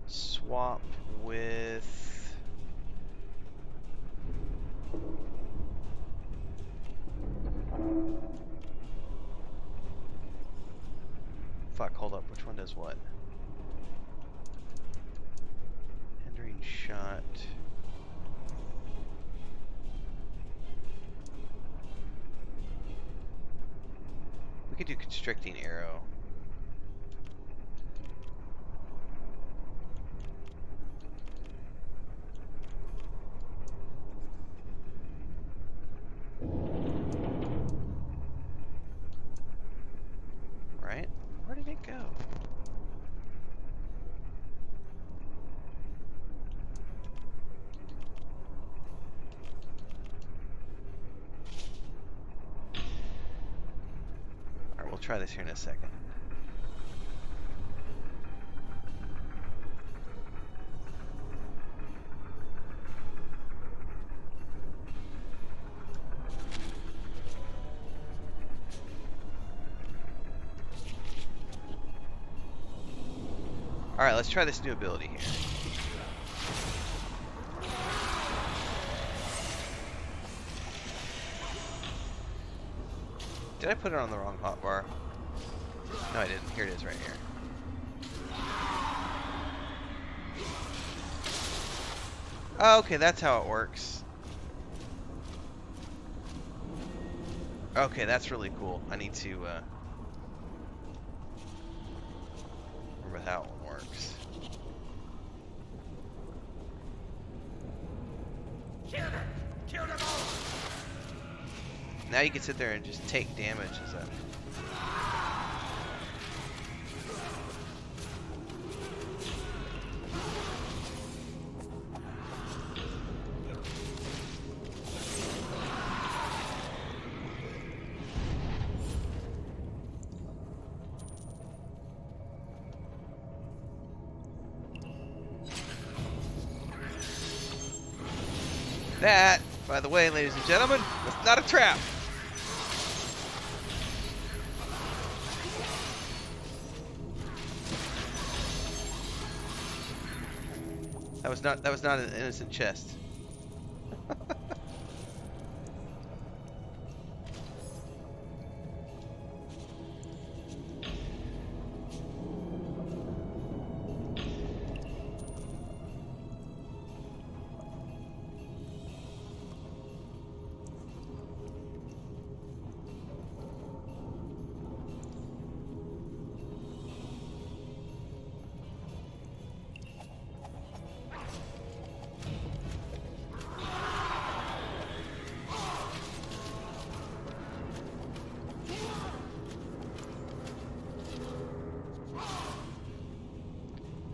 Swap with... Fuck, hold up. Which one does what? Hindering shot. We could do constricting arrow. Right? Where did it go? Alright, we'll try this here in a second. Alright, let's try this new ability here. Did I put it on the wrong hotbar? No, I didn't. Here it is right here. Oh, okay, that's how it works. Okay, that's really cool. I need to remember how one works. Kill them all! Now you can sit there and just take damage as a... That, by the way, ladies and gentlemen, was not a trap. That was not an innocent chest.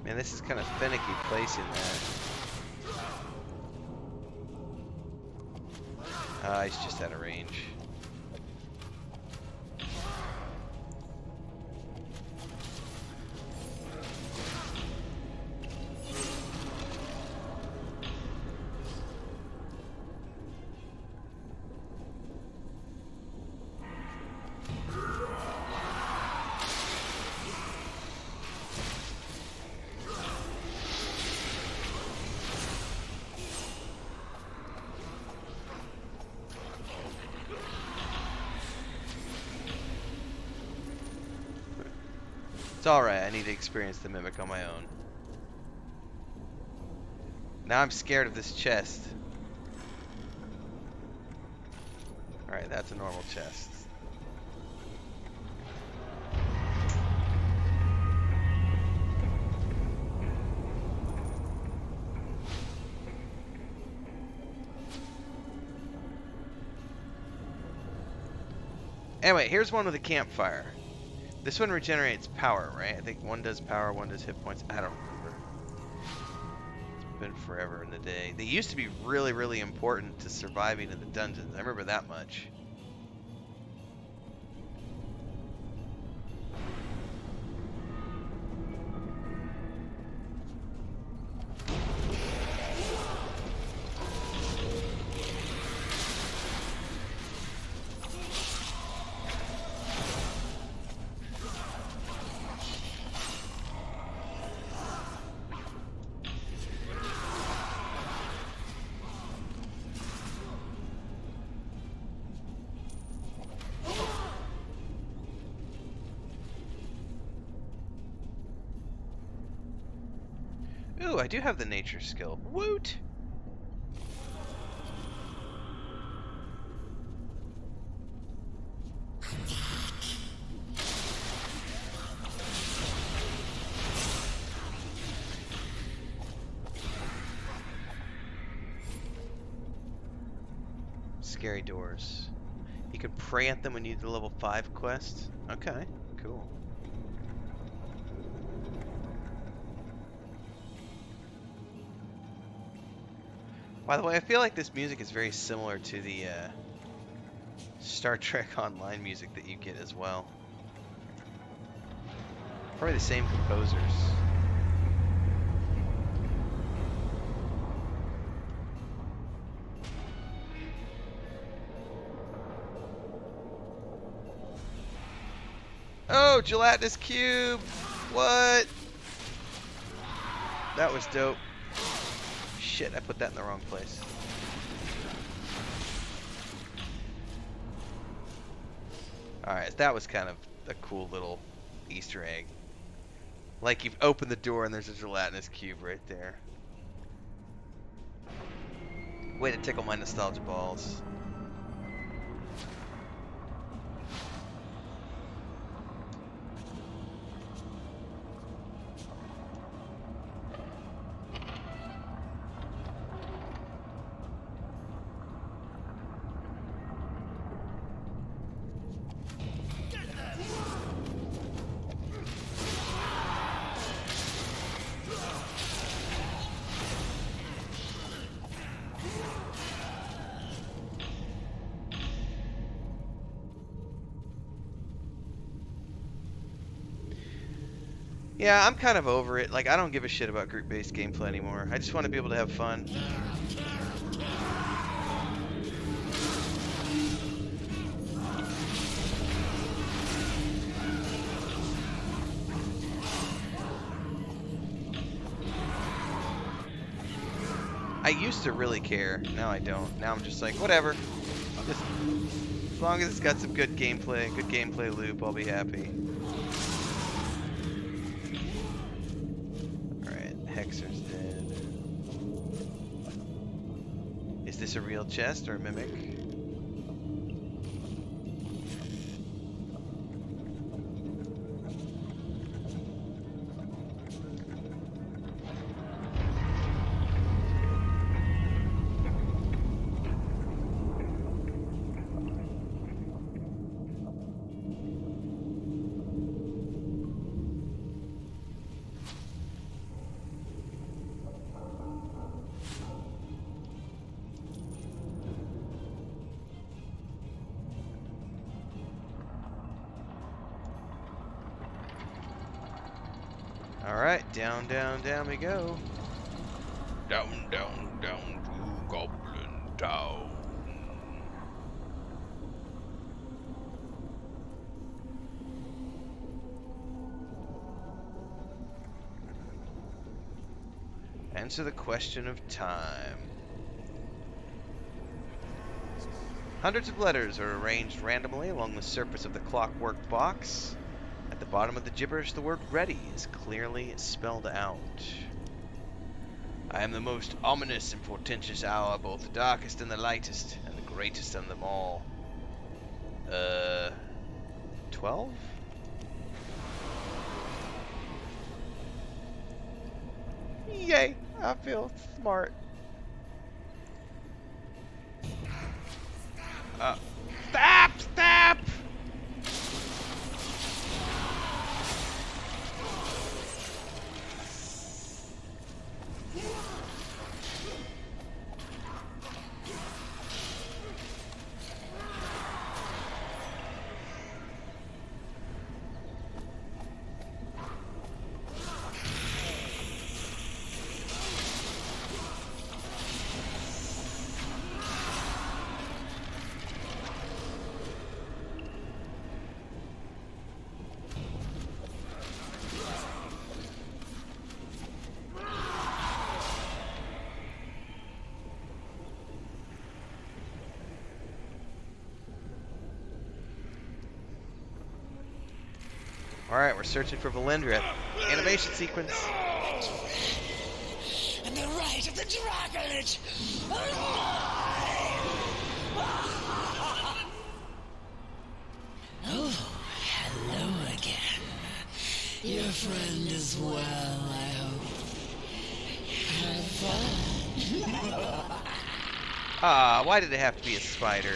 Man, this is kind of finicky placing that. He's just out of range. It's alright, I need to experience the Mimic on my own. Now I'm scared of this chest. Alright, that's a normal chest. Anyway, here's one with a campfire. This one regenerates power, right? I think one does power, one does hit points. I don't remember. It's been forever in the day. They used to be really, really important to surviving in the dungeons. I remember that much. Ooh, I do have the nature skill. Woot! Scary doors. You can pray at them when you do the level 5 quest. Okay, cool. By the way, I feel like this music is very similar to the Star Trek Online music that you get as well. Probably the same composers. Oh, gelatinous cube! What? That was dope. Shit, I put that in the wrong place. Alright, that was kind of a cool little Easter egg. Like you've opened the door and there's a gelatinous cube right there. Way to tickle my nostalgia balls. Yeah, I'm kind of over it. Like, I don't give a shit about group-based gameplay anymore. I just want to be able to have fun. I used to really care. Now I don't. Now I'm just like, whatever. Just, as long as it's got some good gameplay loop, I'll be happy. Hexer's dead. Is this a real chest or a mimic? Alright, down, down, down we go. Down, down, down to Goblin Town. Answer the question of time. Hundreds of letters are arranged randomly along the surface of the clockwork box. At the bottom of the gibberish, the word ready is clearly spelled out. I am the most ominous and portentous hour, both the darkest and the lightest, and the greatest of them all. 12? Yay, I feel smart. Stop! Alright, we're searching for Valendra. Animation sequence. And the right of the Dragonage! Oh, hello again. Your friend is well, I hope. Have fun. Ah, why did it have to be a spider?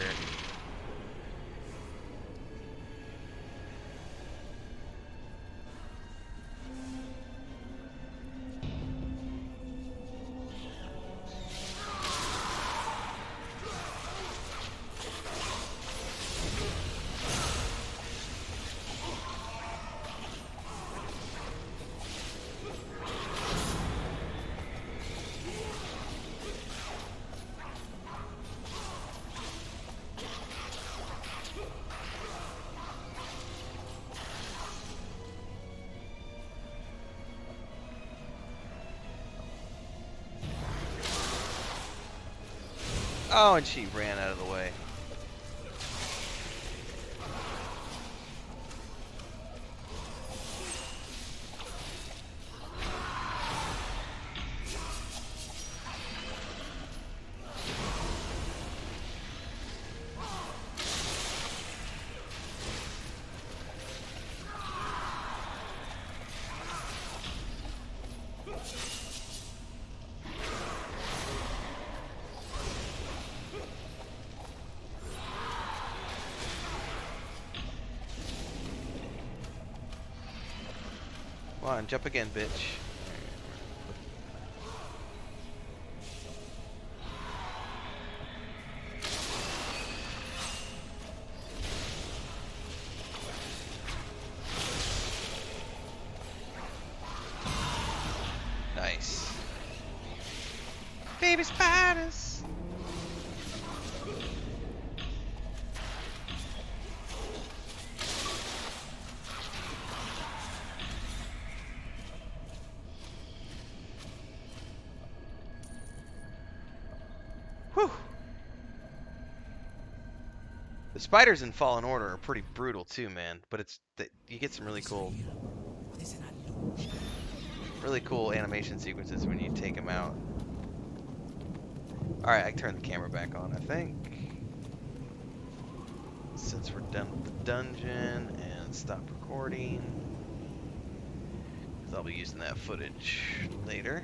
Oh, and she ran out of the way. Come on, jump again, bitch. Nice. Baby spiders. Whew. The spiders in Fallen Order are pretty brutal too, man. But you get some really cool animation sequences when you take them out. Alright, I can turn the camera back on, I think. Since we're done with the dungeon, and stop recording. Because I'll be using that footage later.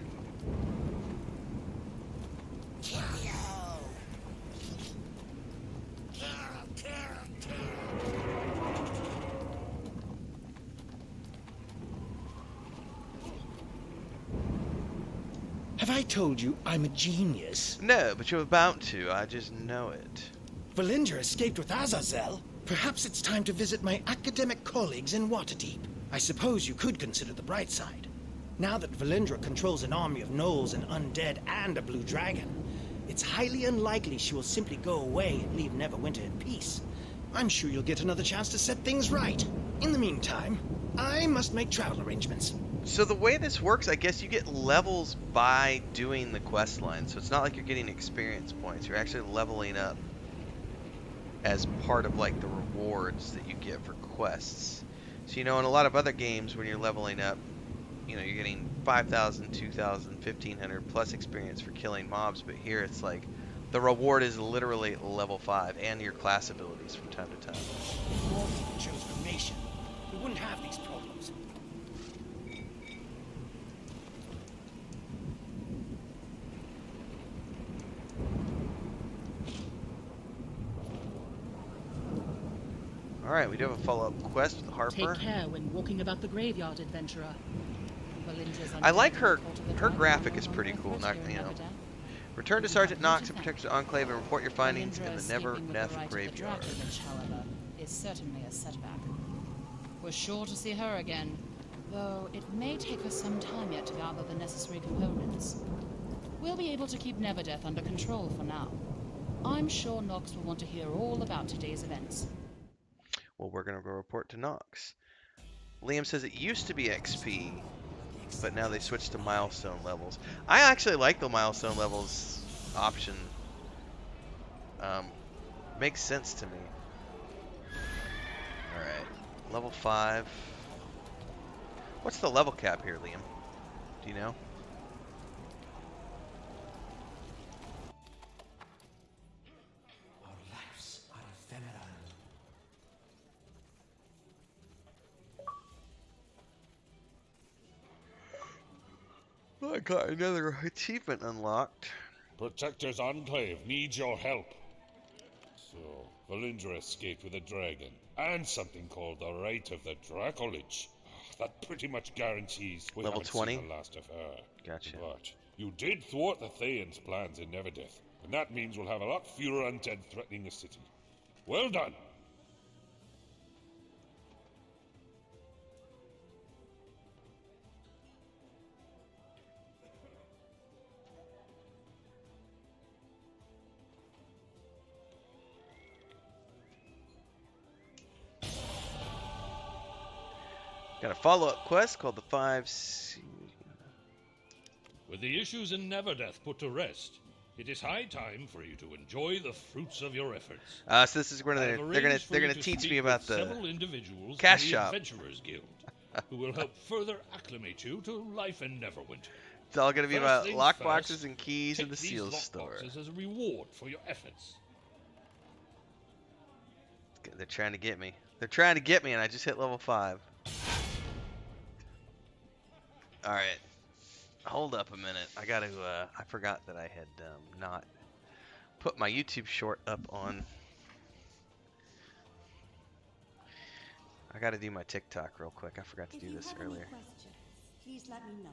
Have I told you I'm a genius? No, but you're about to. I just know it. Valendra escaped with Azazel. Perhaps it's time to visit my academic colleagues in Waterdeep. I suppose you could consider the bright side. Now that Valendra controls an army of gnolls and undead and a blue dragon, it's highly unlikely she will simply go away and leave Neverwinter in peace. I'm sure you'll get another chance to set things right. In the meantime, I must make travel arrangements. So the way this works, I guess you get levels by doing the quest line. So it's not like you're getting experience points. You're actually leveling up as part of like the rewards that you get for quests. So, you know, in a lot of other games, when you're leveling up, you know, you're getting 5,000, 2,000, 1,500 plus experience for killing mobs, but here it's like the reward is literally level 5 and your class abilities from time to time. If more people chose cremation, we wouldn't have these problems. Alright, we do have a follow-up quest with Harper. Take care when walking about the graveyard, adventurer. Valindra's I like her. cult of the Her dragon graphic are is no pretty longer cool. a Not, threat you here in know. Neverwinter. Return to You Sergeant have Knox little and to protect the thank. Enclave and report your findings in Valindra's the sleeping with the Neverwinter right of the graveyard. Dracolich, however, is certainly a setback. We're sure to see her again, though it may take us some time yet to gather the necessary components. We'll be able to keep Neverdeath under control for now. I'm sure Nox will want to hear all about today's events. Well, we're going to go report to Knox. Liam says it used to be XP, but now they switched to milestone levels. I actually like the milestone levels option. Makes sense to me. Alright, level 5. What's the level cap here, Liam? Do you know? Our lives are ephemeral. Oh, I got another achievement unlocked. Protector's Enclave needs your help. So, Valindra escaped with a dragon, and something called the Right of the Dracolich. That pretty much guarantees we Level haven't 20? seen the last of her. Gotcha. But you did thwart the Thayan's plans in Neverdeath, and that means we'll have a lot fewer undead threatening the city. Well done! Got a follow-up quest called the 5... With the issues in Neverdeath put to rest, it is high time for you to enjoy the fruits of your efforts. So this is where I have they're gonna arranged for you to teach speak me about with the several individuals cash in the shop. Adventurers Guild, who will help further acclimate you to life in Neverwinter. It's all gonna be First about things lockboxes first, and keys in take the these seals store. lockboxes as a reward for your efforts. They're trying to get me. They're trying to get me, and I just hit level 5. All right. Hold up a minute. I gotta. I forgot that I had not put my YouTube short up on. I gotta do my TikTok real quick. I forgot to do this earlier. If you have any questions, please let me know.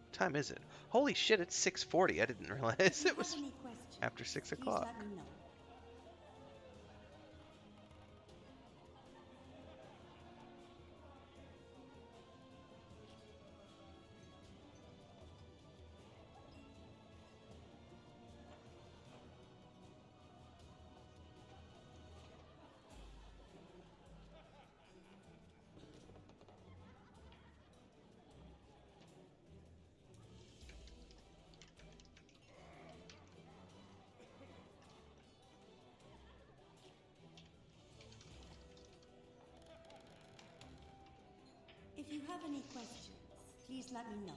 What time is it? Holy shit! It's 6:40. I didn't realize If you it was have any questions, after 6 please o'clock. let me know. If you have any questions, please let me know.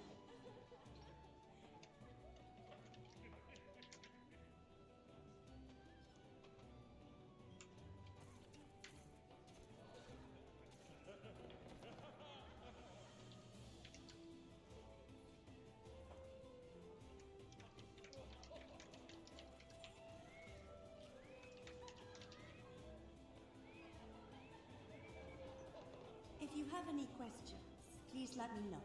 If you have any questions, please let me know.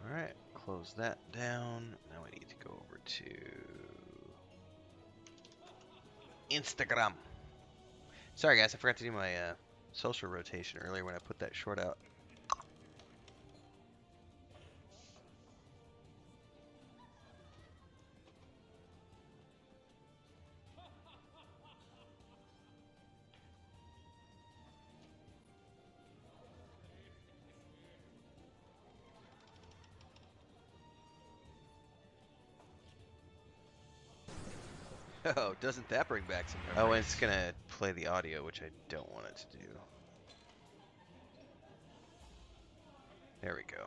All right. close that down. Now I need to go over to Instagram. Sorry guys, I forgot to do my social rotation earlier when I put that short out. Oh, doesn't that bring back some memories? Oh, and it's gonna play the audio, which I don't want it to do. There we go.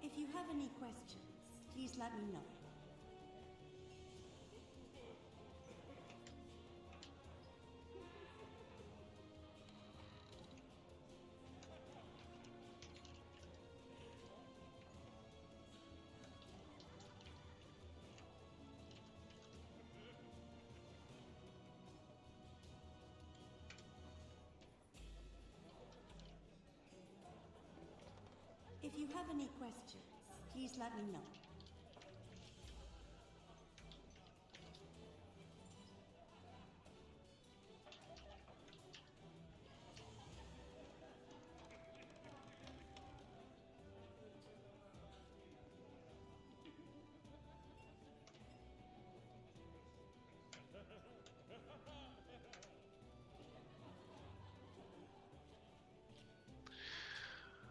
If you have any questions, please let me know. If you have any questions, please let me know.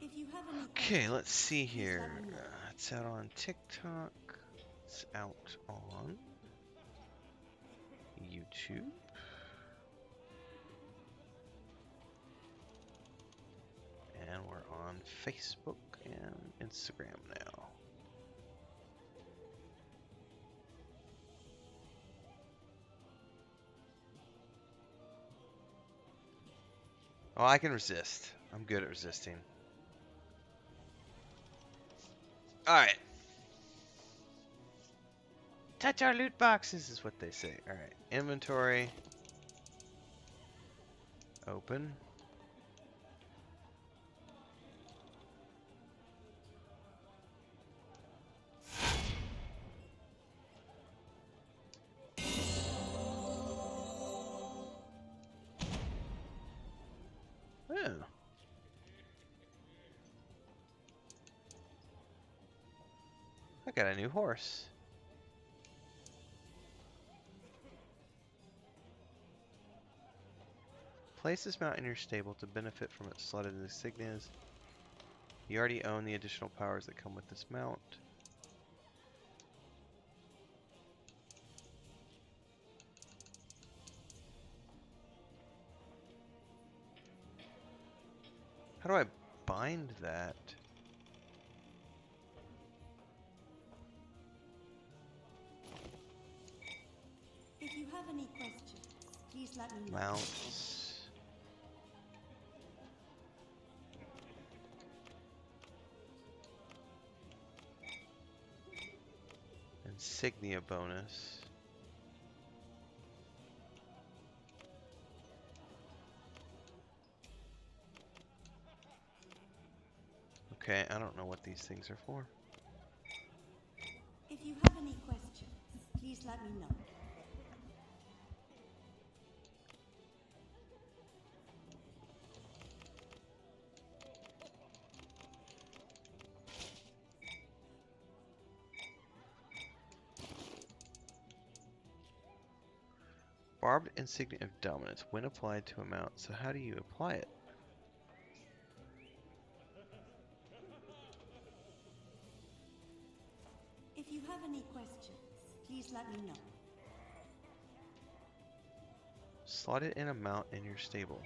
If you have any Okay, let's see here. It's out on TikTok. It's out on YouTube. And we're on Facebook and Instagram now. Oh, I can resist. I'm good at resisting. Alright. Touch our loot boxes is what they say. Alright. Inventory. Open. Oh. I got a new horse. Place this mount in your stable to benefit from its slotted insignias. You already own the additional powers that come with this mount. How do I bind that? If you have any questions, please let me know. Mounts. Insignia bonus. Okay, I don't know what these things are for. If you have any questions, please let me know. Barbed Insignia of Dominance when applied to a mount. So how do you apply it? If you have any questions, please let me know. Slot it in a mount in your stable.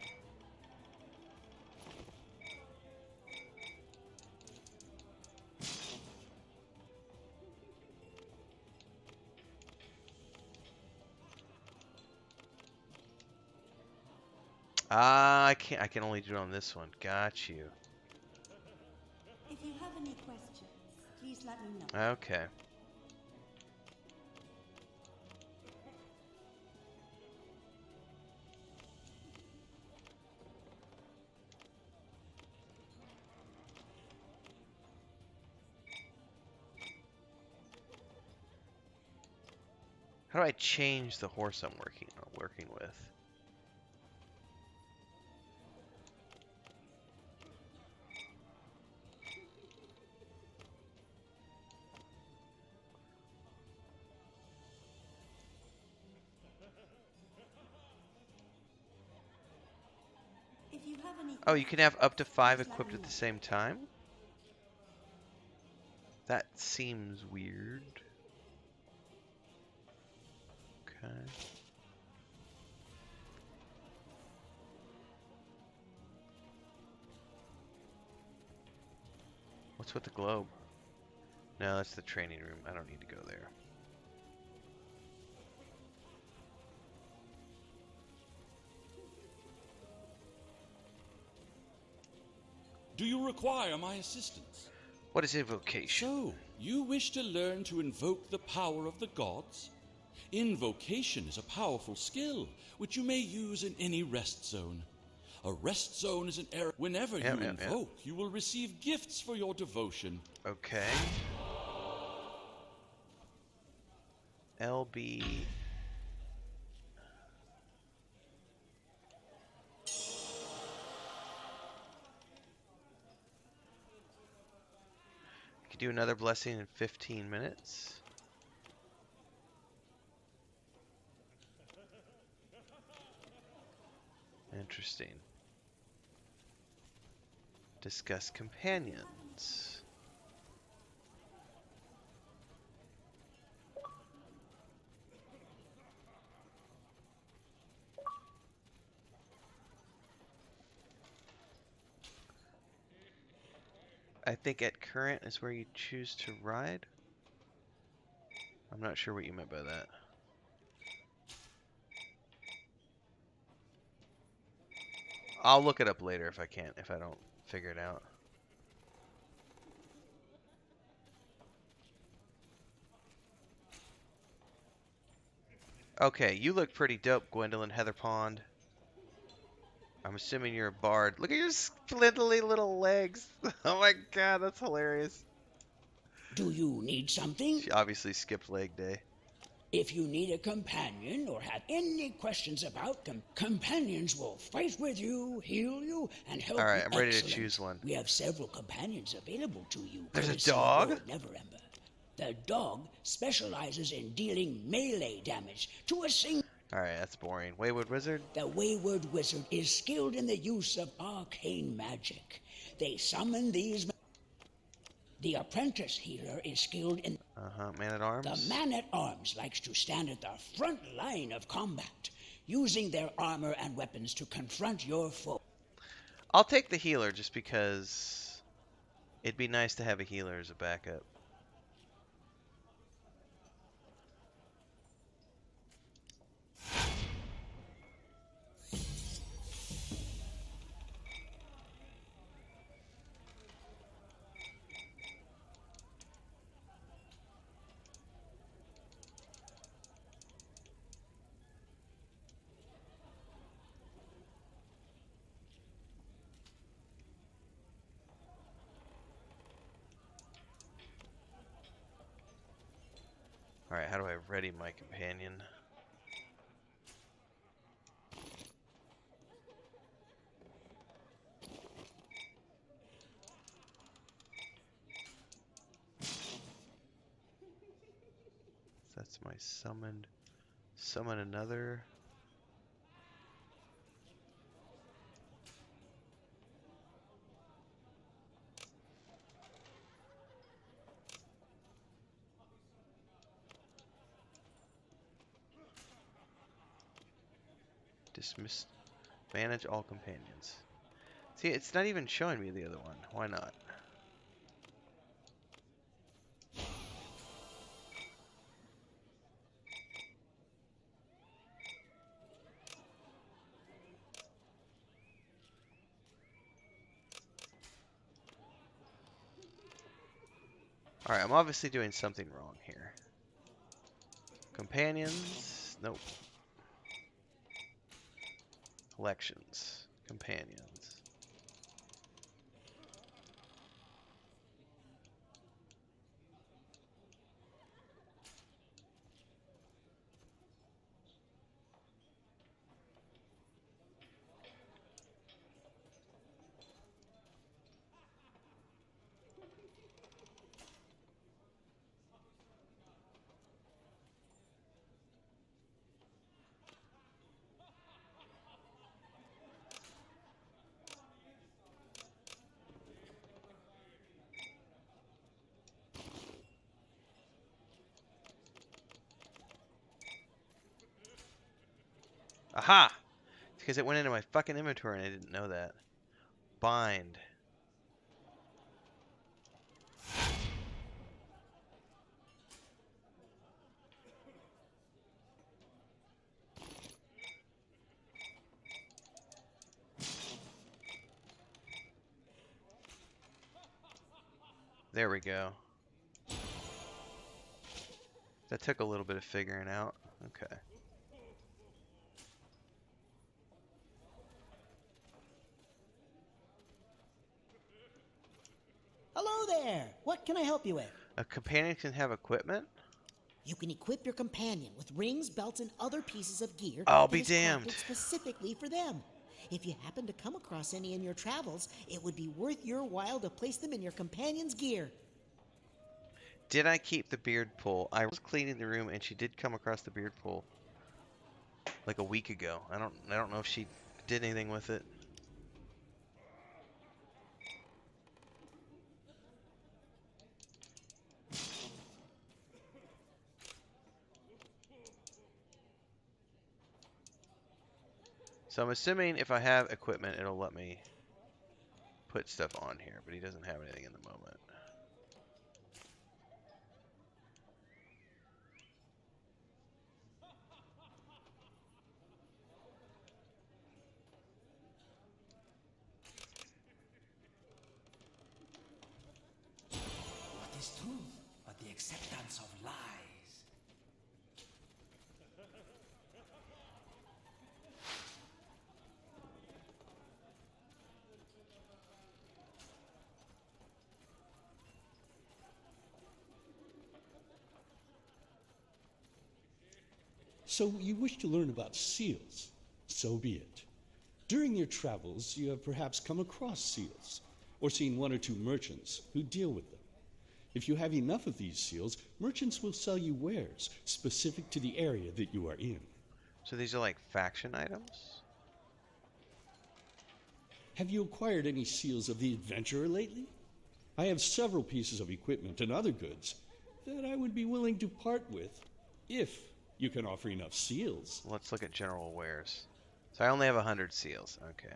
Ah, I can only do it on this one. Got you. If you have any questions, please let me know. Okay. How do I change the horse I'm working with? If you have any Oh, you can have up to 5 please let equipped me at the know. same time? That seems weird. Okay. What's with the globe? No, that's the training room. I don't need to go there. Do you require my assistance? What is invocation? So, you wish to learn to invoke the power of the gods? Invocation is a powerful skill, which you may use in any rest zone. A rest zone is an area. Whenever you invoke, you will receive gifts for your devotion. Okay. LB. Could do another blessing in 15 minutes. Interesting. Discuss companions. I think at current is where you choose to ride. I'm not sure what you meant by that. I'll look it up later if I don't figure it out. Okay, you look pretty dope, Gwendolyn Heatherpond. I'm assuming you're a bard. Look at your splintly little legs. Oh my god, that's hilarious. Do you need something? She obviously skipped leg day. If you need a companion or have any questions about companions will fight with you, heal you, and help you. Alright, I'm ready to Excellent. choose one. We have several companions available to you. There's a courtesy of dog? Lord Neverember. The dog specializes in dealing melee damage to a single. Alright, that's boring. Wayward Wizard? The Wayward Wizard is skilled in the use of arcane magic. They summon these. The Apprentice Healer is skilled in. Man-at-Arms? The Man-at-Arms likes to stand at the front line of combat, using their armor and weapons to confront your foe. I'll take the healer just because it'd be nice to have a healer as a backup. Alright, how do I ready my companion? That's my summoned. Summon another. Dismiss. Manage all companions. See, it's not even showing me the other one. Why not? Alright, I'm obviously doing something wrong here. Companions. Nope. Collections. Companions. Aha! It's because it went into my fucking inventory and I didn't know that. Bind. There we go. That took a little bit of figuring out. Okay. Hello there! What can I help you with? A companion can have equipment? You can equip your companion with rings, belts, and other pieces of gear I'll that be is damned. crafted specifically for them. If you happen to come across any in your travels, it would be worth your while to place them in your companion's gear. Did I keep the beard pull? I was cleaning the room and she did come across the beard pull like a week ago. I don't know if she did anything with it. So I'm assuming if I have equipment, it'll let me put stuff on here, but he doesn't have anything in the moment. What is truth but the acceptance of lies? So you wish to learn about seals? So be it. During your travels, you have perhaps come across seals, or seen one or two merchants who deal with them. If you have enough of these seals, merchants will sell you wares specific to the area that you are in. So these are like faction items? Have you acquired any seals of the adventurer lately? I have several pieces of equipment and other goods that I would be willing to part with if you can offer enough seals. Let's look at general wares. So I only have 100 seals. Okay.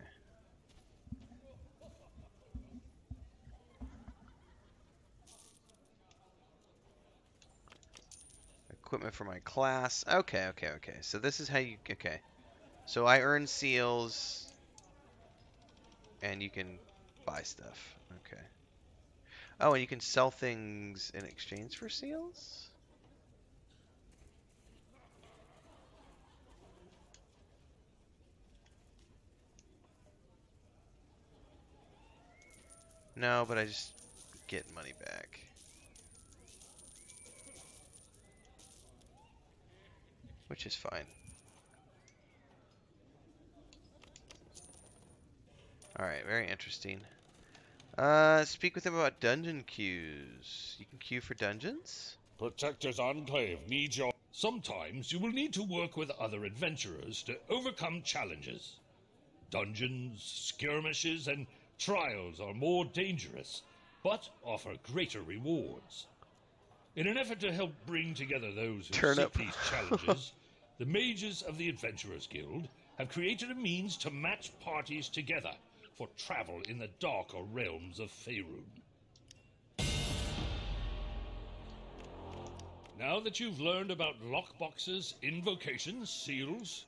Equipment for my class. Okay. So this is how you... Okay. So I earn seals, and you can buy stuff. Okay. Oh, and you can sell things in exchange for seals? No, but I just get money back. Which is fine. Alright, very interesting. Speak with him about dungeon queues. You can queue for dungeons? Protector's Enclave needs your... Sometimes you will need to work with other adventurers to overcome challenges. Dungeons, skirmishes, and trials are more dangerous, but offer greater rewards. In an effort to help bring together those who seek these challenges, the mages of the Adventurers Guild have created a means to match parties together for travel in the darker realms of Faerun. Now that you've learned about lockboxes, invocations, seals...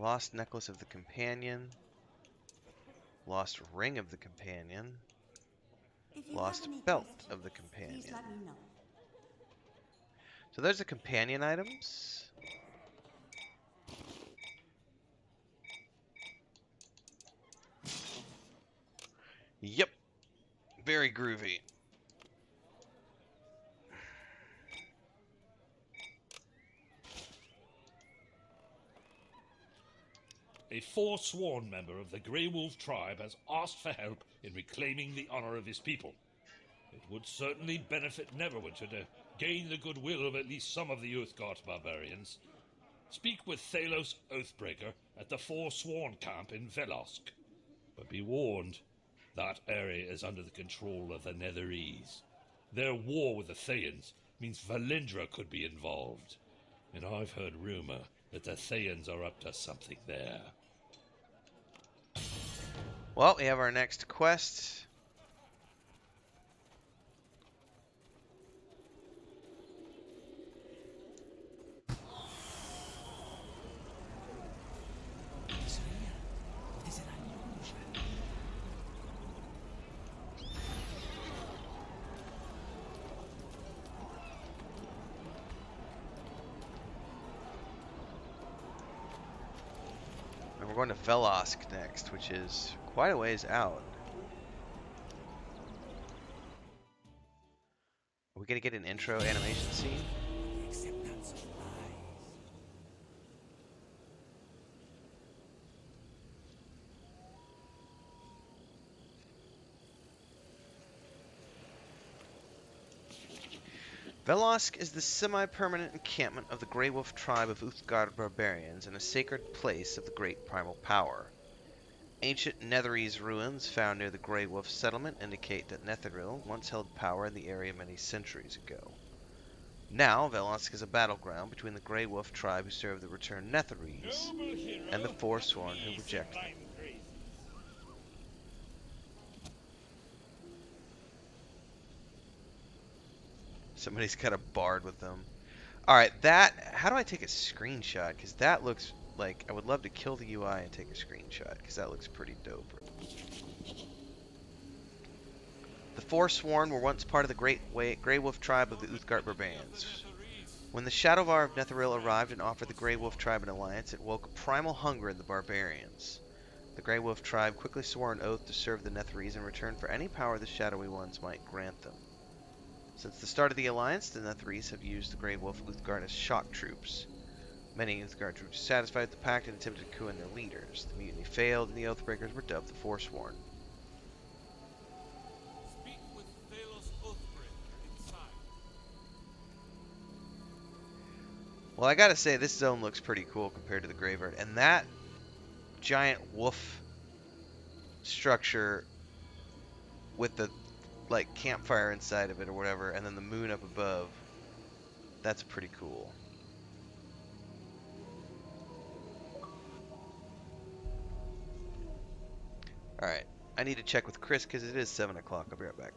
Lost Necklace of the Companion. Lost ring of the companion. If you Lost have any belt questions, of the companion. please let me know. So there's the companion items. Yep. Very groovy. A forsworn member of the Grey Wolf tribe has asked for help in reclaiming the honor of his people. It would certainly benefit Neverwinter to gain the goodwill of at least some of the Uthgard barbarians. Speak with Thalos Oathbreaker at the Forsworn camp in Vilosk. But be warned, that area is under the control of the Netherese. Their war with the Thayans means Valindra could be involved. And I've heard rumor that the Thayans are up to something there. Well, we have our next quest. And we're going to Vilosk next, which is quite a ways out. Are we going to get an intro animation scene? The acceptance of lies. Vilosk is the semi-permanent encampment of the Grey Wolf tribe of Uthgard barbarians and a sacred place of the great primal power. Ancient Netherese ruins found near the Grey Wolf settlement indicate that Netheril once held power in the area many centuries ago. Now, Vilosk is a battleground between the Grey Wolf tribe who serve the returned Netherese and the Forsworn who reject them. Somebody's got a bard with them. Alright, how do I take a screenshot? Because that looks like, I would love to kill the UI and take a screenshot, because that looks pretty dope. The Forsworn were once part of the Grey Wolf tribe of the Uthgard barbarians. When the Shadowvar of Netheril arrived and offered the Grey Wolf tribe an alliance, it woke a primal hunger in the barbarians. The Grey Wolf tribe quickly swore an oath to serve the Netherese in return for any power the Shadowy Ones might grant them. Since the start of the alliance, the Netherese have used the Grey Wolf Uthgard as shock troops. Many Uthgard troops satisfied the pact and attempted to coup in their leaders. The mutiny failed, and the Oathbreakers were dubbed the Forsworn. Speak with Thalos Oathbreaker inside. Well, I gotta say, this zone looks pretty cool compared to the Graveyard. And that giant wolf structure with the, like, campfire inside of it or whatever, and then the moon up above, that's pretty cool. Alright, I need to check with Chris because it is 7 o'clock. I'll be right back.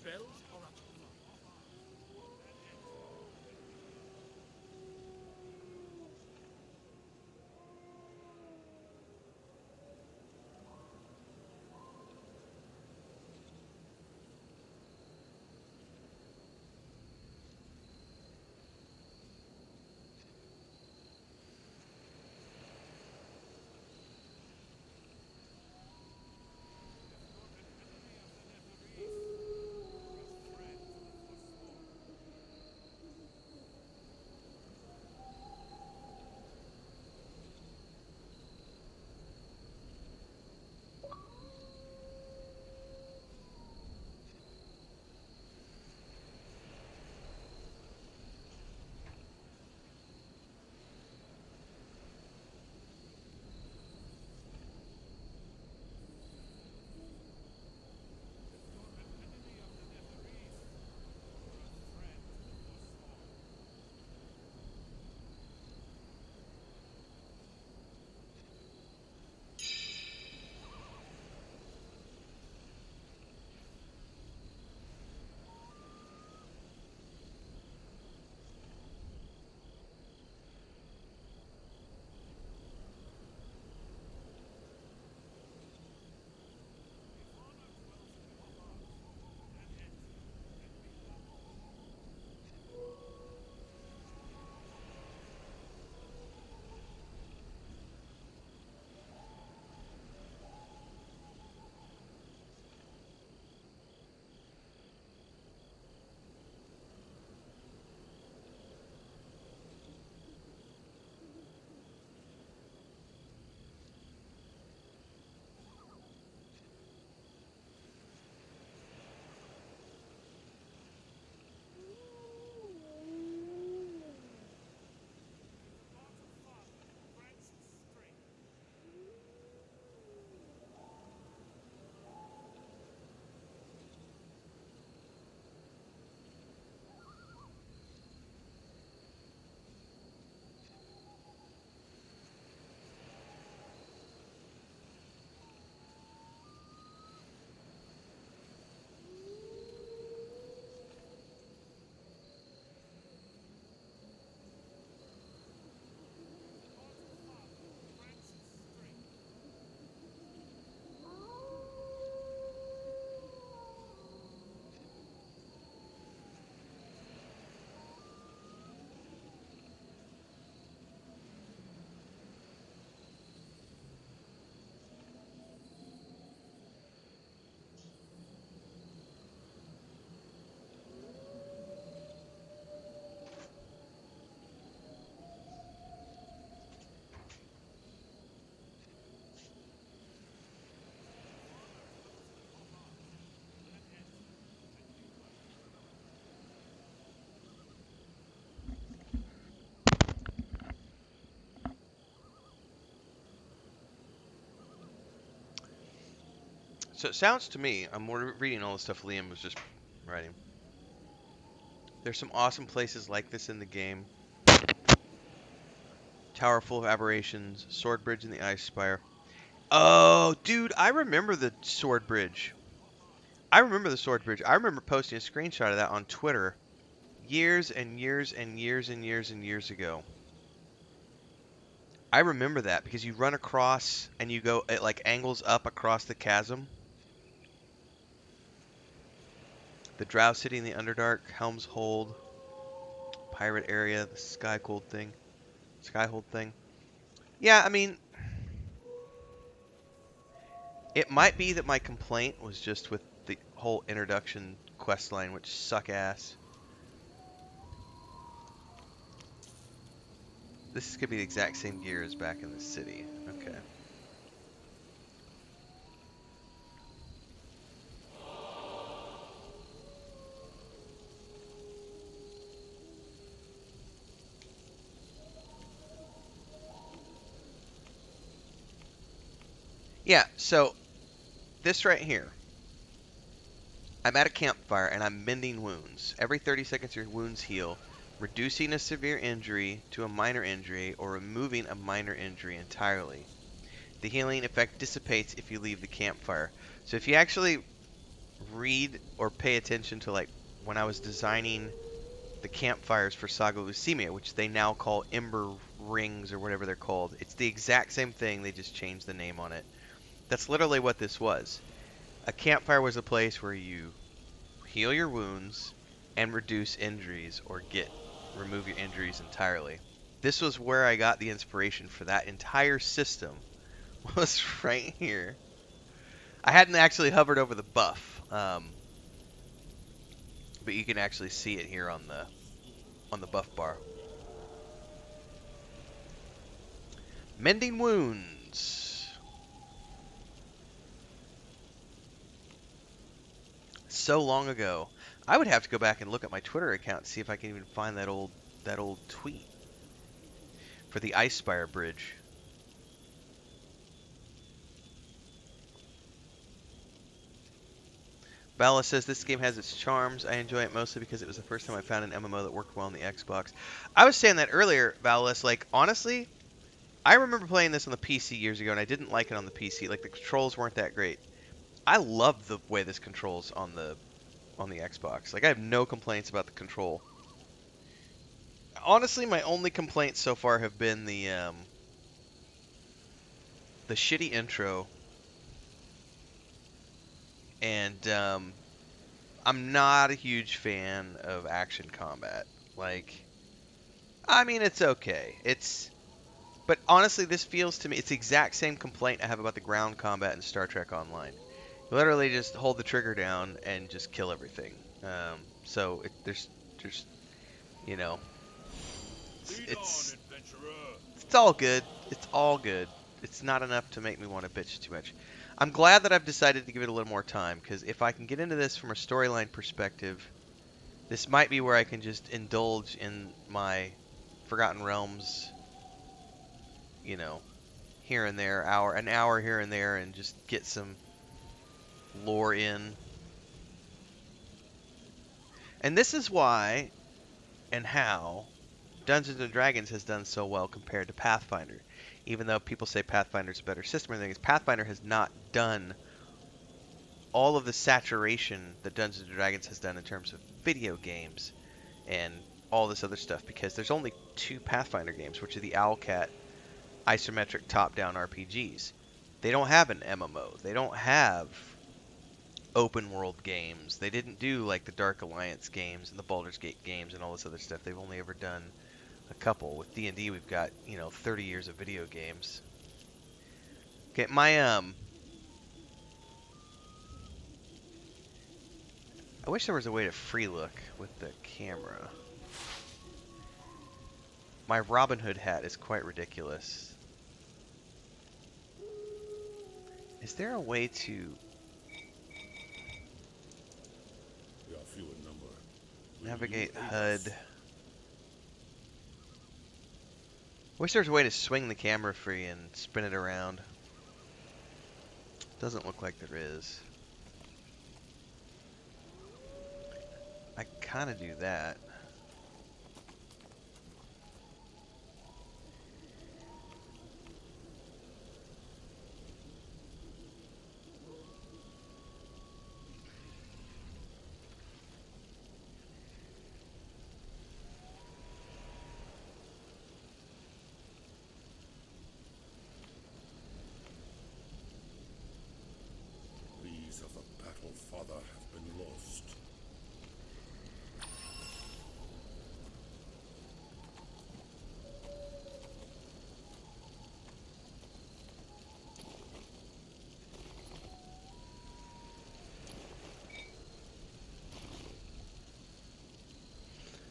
spells or a plot? So it sounds to me, I'm more reading all the stuff Liam was just writing. There's some awesome places like this in the game. Tower full of aberrations, sword bridge in the ice spire. Oh, dude, I remember the sword bridge. I remember the sword bridge. I remember posting a screenshot of that on Twitter years and years and years and years and years ago. I remember that because you run across and you go, it like angles up across the chasm. The Drow City in the Underdark, Helm's Hold, Pirate Area, the Skyhold thing. Yeah, I mean, it might be that my complaint was just with the whole introduction questline, which suck ass. This is gonna be the exact same gear as back in the city. Okay. Yeah, so this right here. I'm at a campfire and I'm mending wounds. Every 30 seconds your wounds heal, reducing a severe injury to a minor injury or removing a minor injury entirely. The healing effect dissipates if you leave the campfire. So if you actually read or pay attention to, like, when I was designing the campfires for Saga Lucimia, which they now call Ember Rings or whatever they're called. It's the exact same thing, they just changed the name on it. That's literally what this was. A campfire was a place where you heal your wounds and reduce injuries or remove your injuries entirely. This was where I got the inspiration for that entire system, was right here. I hadn't actually hovered over the buff, but you can actually see it here on the buff bar. Mending wounds. So long ago. I would have to go back and look at my Twitter account to see if I can even find that old tweet for the Icespire Bridge. Bala says this game has its charms. I enjoy it mostly because it was the first time I found an MMO that worked well on the Xbox. I was saying that earlier, Valis. Like, honestly, I remember playing this on the PC years ago, and I didn't like it on the PC. Like, the controls weren't that great. I love the way this controls on the Xbox. Like, I have no complaints about the control. Honestly, my only complaints so far have been the shitty intro. And I'm not a huge fan of action combat. Like, I mean, it's okay. But honestly, this feels to me, it's the exact same complaint I have about the ground combat in Star Trek Online. You literally just hold the trigger down and just kill everything. So there's, you know, it's all good. It's all good. It's not enough to make me want to bitch too much. I'm glad that I've decided to give it a little more time, because if I can get into this from a storyline perspective, this might be where I can just indulge in my Forgotten Realms, you know, here and there, an hour here and there, and just get some lore in. And this is why and how Dungeons & Dragons has done so well compared to Pathfinder. Even though people say Pathfinder's a better system, and things, Pathfinder has not done all of the saturation that Dungeons & Dragons has done in terms of video games and all this other stuff, because there's only 2 Pathfinder games, which are the Owlcat isometric top-down RPGs. They don't have an MMO. They don't have open world games. They didn't do like the Dark Alliance games and the Baldur's Gate games and all this other stuff. They've only ever done a couple. With D&D, we've got, 30 years of video games. Okay, I wish there was a way to free look with the camera. My Robin Hood hat is quite ridiculous. Is there a way to navigate HUD? Wish there was a way to swing the camera free and spin it around. Doesn't look like there is. I kind of do that. Of the battle father have been lost.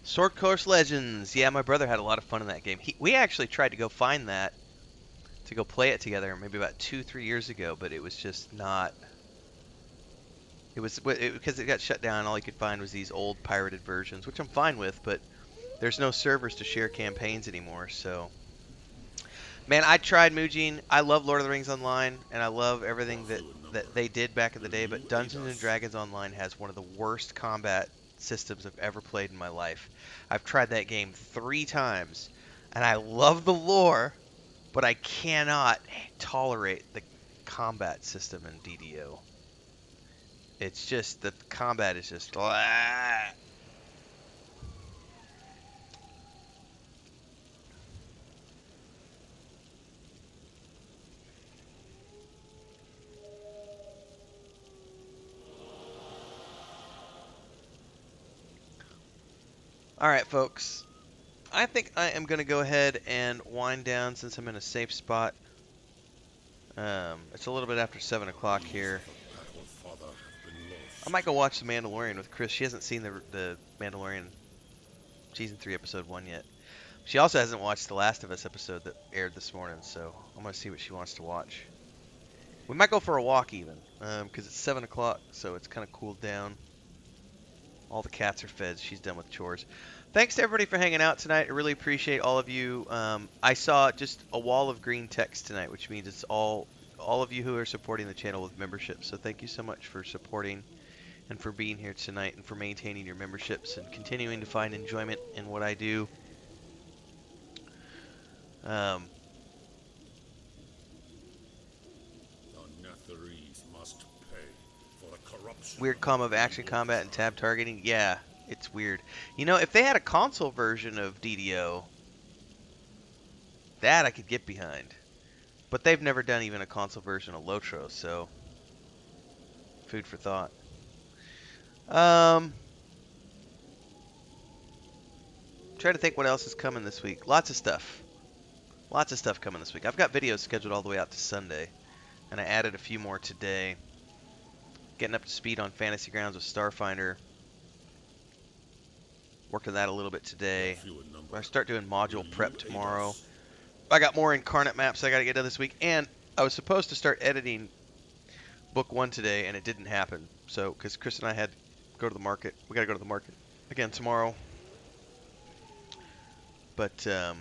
Sword Course Legends. Yeah, my brother had a lot of fun in that game. We actually tried to go find that to go play it together maybe about 2-3 years ago, but it was just not. It was because it got shut down. All you could find was these old pirated versions, which I'm fine with, but there's no servers to share campaigns anymore. So, man, I tried Mujin. I love Lord of the Rings Online, and I love everything that they did back in the day. But Dungeons & Dragons Online has one of the worst combat systems I've ever played in my life. I've tried that game 3 times, and I love the lore, but I cannot tolerate the combat system in DDO. It's just the combat is just. All right, folks. I think I am going to go ahead and wind down since I'm in a safe spot. It's a little bit after 7 o'clock here. I might go watch The Mandalorian with Chris. She hasn't seen the Mandalorian Season 3, Episode 1 yet. She also hasn't watched the Last of Us episode that aired this morning, so I'm going to see what she wants to watch. We might go for a walk even, because it's 7 o'clock, so it's kind of cooled down. All the cats are fed. She's done with chores. Thanks to everybody for hanging out tonight. I really appreciate all of you. I saw just a wall of green text tonight, which means it's all of you who are supporting the channel with memberships. So thank you so much for supporting and for being here tonight and for maintaining your memberships and continuing to find enjoyment in what I do. The Netherese must pay for the corruption. Weird combo of action combat and tab targeting. Yeah, it's weird. You know, if they had a console version of DDO, that I could get behind. But they've never done even a console version of Lotro, so food for thought. Trying to think what else is coming this week. Lots of stuff. Lots of stuff coming this week. I've got videos scheduled all the way out to Sunday, and I added a few more today. Getting up to speed on Fantasy Grounds with Starfinder. Working that a little bit today. I start doing module prep tomorrow. I got more incarnate maps I got to get done this week, and I was supposed to start editing book 1 today, and it didn't happen. So, because Chris and I had to go to the market. We got to go to the market again tomorrow. But I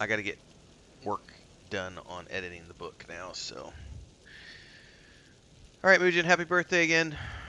got to get work done on editing the book now. So, all right, Mujan, happy birthday again.